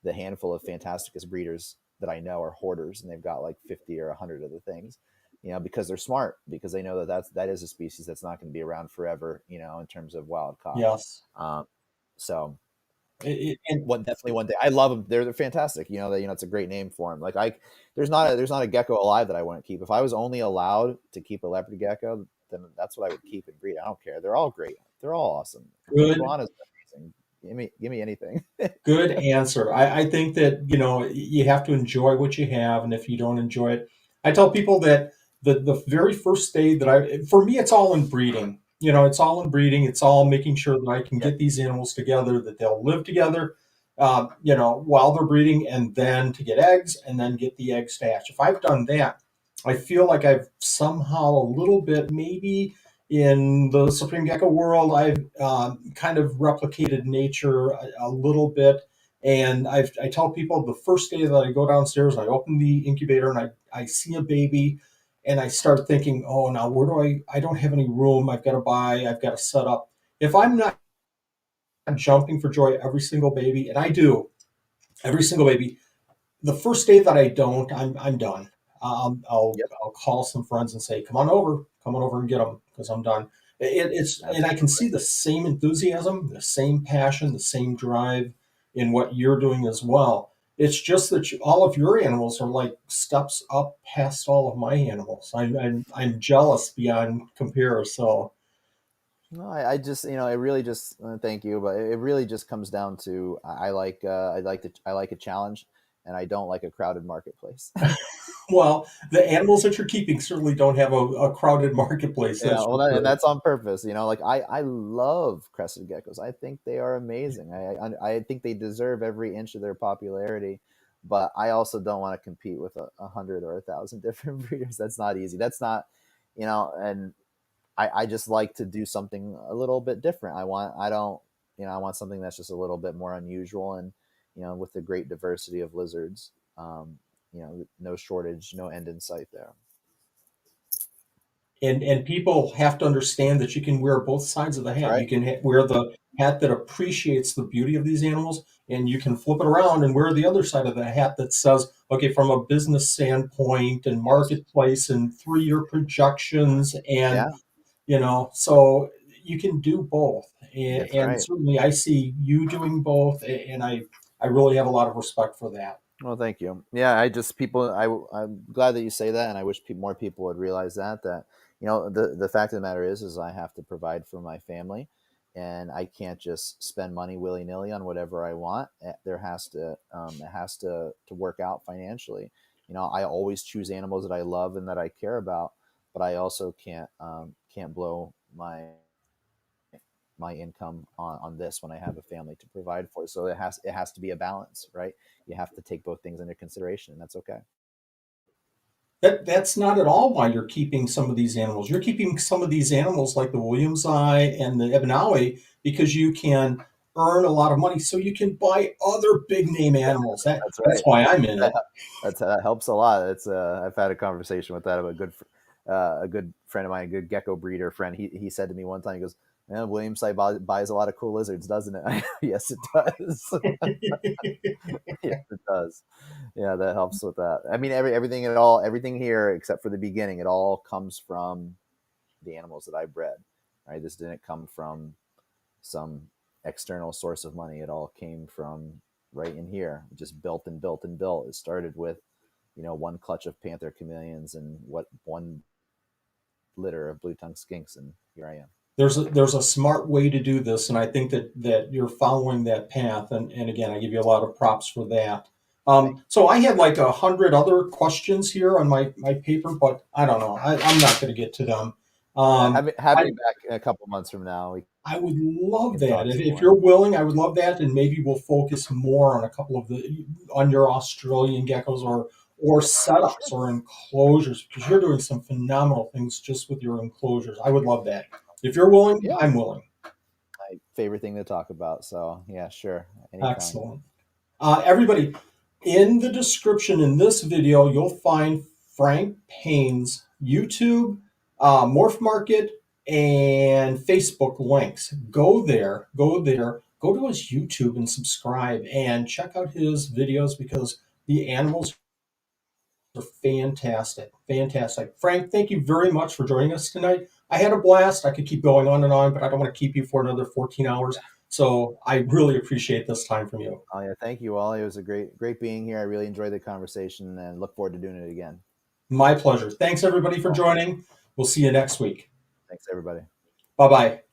the handful of Fantasticus breeders that I know are hoarders, and they've got like 50 or 100 of the things, because they're smart, because they know that is a species that's not going to be around forever, in terms of wild caught. Yes. So And definitely one day. I love them. They're fantastic. It's a great name for them. Like there's not a gecko alive that I wouldn't keep. If I was only allowed to keep a leopard gecko, then that's what I would keep and breed. I don't care. They're all great. They're all awesome. good, Iguanas are amazing. Give me anything. good answer. I think that, you have to enjoy what you have. And if you don't enjoy it, I tell people that the very first day for me, it's all in breeding. It's all in breeding. It's all making sure that I can Yeah. get these animals together, that they'll live together, while they're breeding, and then to get eggs and then get the eggs to hatch. If I've done that, I feel like I've somehow a little bit, maybe in the Supreme Gecko world, I've kind of replicated nature a little bit. And I tell people the first day that I go downstairs, I open the incubator and I see a baby, and I start thinking, oh, now where I don't have any room. I've got to set up. If I'm not jumping for joy every single baby, and I do, every single baby, the first day that I don't, I'm done. Yep. I'll call some friends and say, come on over and get them because I'm done. And I can Absolutely. see the same enthusiasm, the same passion, the same drive in what you're doing as well. It's just that all of your animals are like steps up past all of my animals. I'm jealous beyond compare. So No, I just, it really just, thank you, but it really just comes down to I like a challenge, and I don't like a crowded marketplace. well, the animals that you're keeping certainly don't have a crowded marketplace. Yeah, That's well, for and sure. that's on purpose. Like I love crested geckos. I think they are amazing. I think they deserve every inch of their popularity, but I also don't want to compete with 100 or 1,000 different breeders. That's not easy. That's not, and I just like to do something a little bit different. I want something that's just a little bit more unusual, and with the great diversity of lizards, no shortage, no end in sight there. And people have to understand that you can wear both sides of the That's hat. right. You can wear the hat that appreciates the beauty of these animals, and you can flip it around and wear the other side of the hat that says, okay, from a business standpoint and Yes. marketplace and 3-year projections, and Yeah, so you can do both. And, that's and right. certainly, I see you doing both, and I really have a lot of respect for that. Well, thank you. Yeah, I'm glad that you say that, and I wish more people would realize that the fact of the matter is I have to provide for my family, and I can't just spend money willy nilly on whatever I want. There has to it has to work out financially. I always choose animals that I love and that I care about, but I also can't blow my income on this when I have a family to provide for. So it has to be a balance, right? You have to take both things into consideration, and that's okay. That's not at all why you're keeping some of these animals. You're keeping some of these animals like the Williamsi and the ebenaui because you can earn a lot of money, so you can buy other big name animals. That's That's right. why I'm in it. That helps a lot. It's I've had a conversation with that of a good friend of mine, a good gecko breeder friend. He said to me one time, he goes, "Yeah, Williamsi buys a lot of cool lizards, doesn't it?" Yes, it does. Yes, it does. Yeah, that helps with that. I mean, everything here except for the beginning, it all comes from the animals that I bred. Right, this didn't come from some external source of money. It all came from right in here. It just built and built and built. It started with, one clutch of panther chameleons and one litter of blue tongue skinks, and here I am. There's a smart way to do this, and I think that you're following that path. And again, I give you a lot of props for that. Thank So I had like 100 other questions here on my paper, but I don't know. I'm not going to get to them. you. Yeah, Um, have I me back in a couple months from now. We I would love can that. talk If, some if more. you're willing, I would love that, and maybe we'll focus more on a couple of on your Australian geckos or setups Sure. or enclosures because you're doing some phenomenal things just with your enclosures. I would love that. If you're willing, Yeah, I'm willing. my favorite thing to talk about. So yeah, sure, anytime. Excellent. Everybody, in the description in this video, you'll find Frank Payne's YouTube, Morph Market, and Facebook links. Go to his YouTube and subscribe and check out his videos because the animals are fantastic. Fantastic. Frank, thank you very much for joining us tonight. I had a blast. I could keep going on and on, but I don't want to keep you for another 14 hours. So I really appreciate this time from you. Oh yeah, thank you, Wally. It was a great being here. I really enjoyed the conversation and look forward to doing it again. My pleasure. Thanks everybody for Well, joining. We'll see you next week. thanks everybody. Bye bye.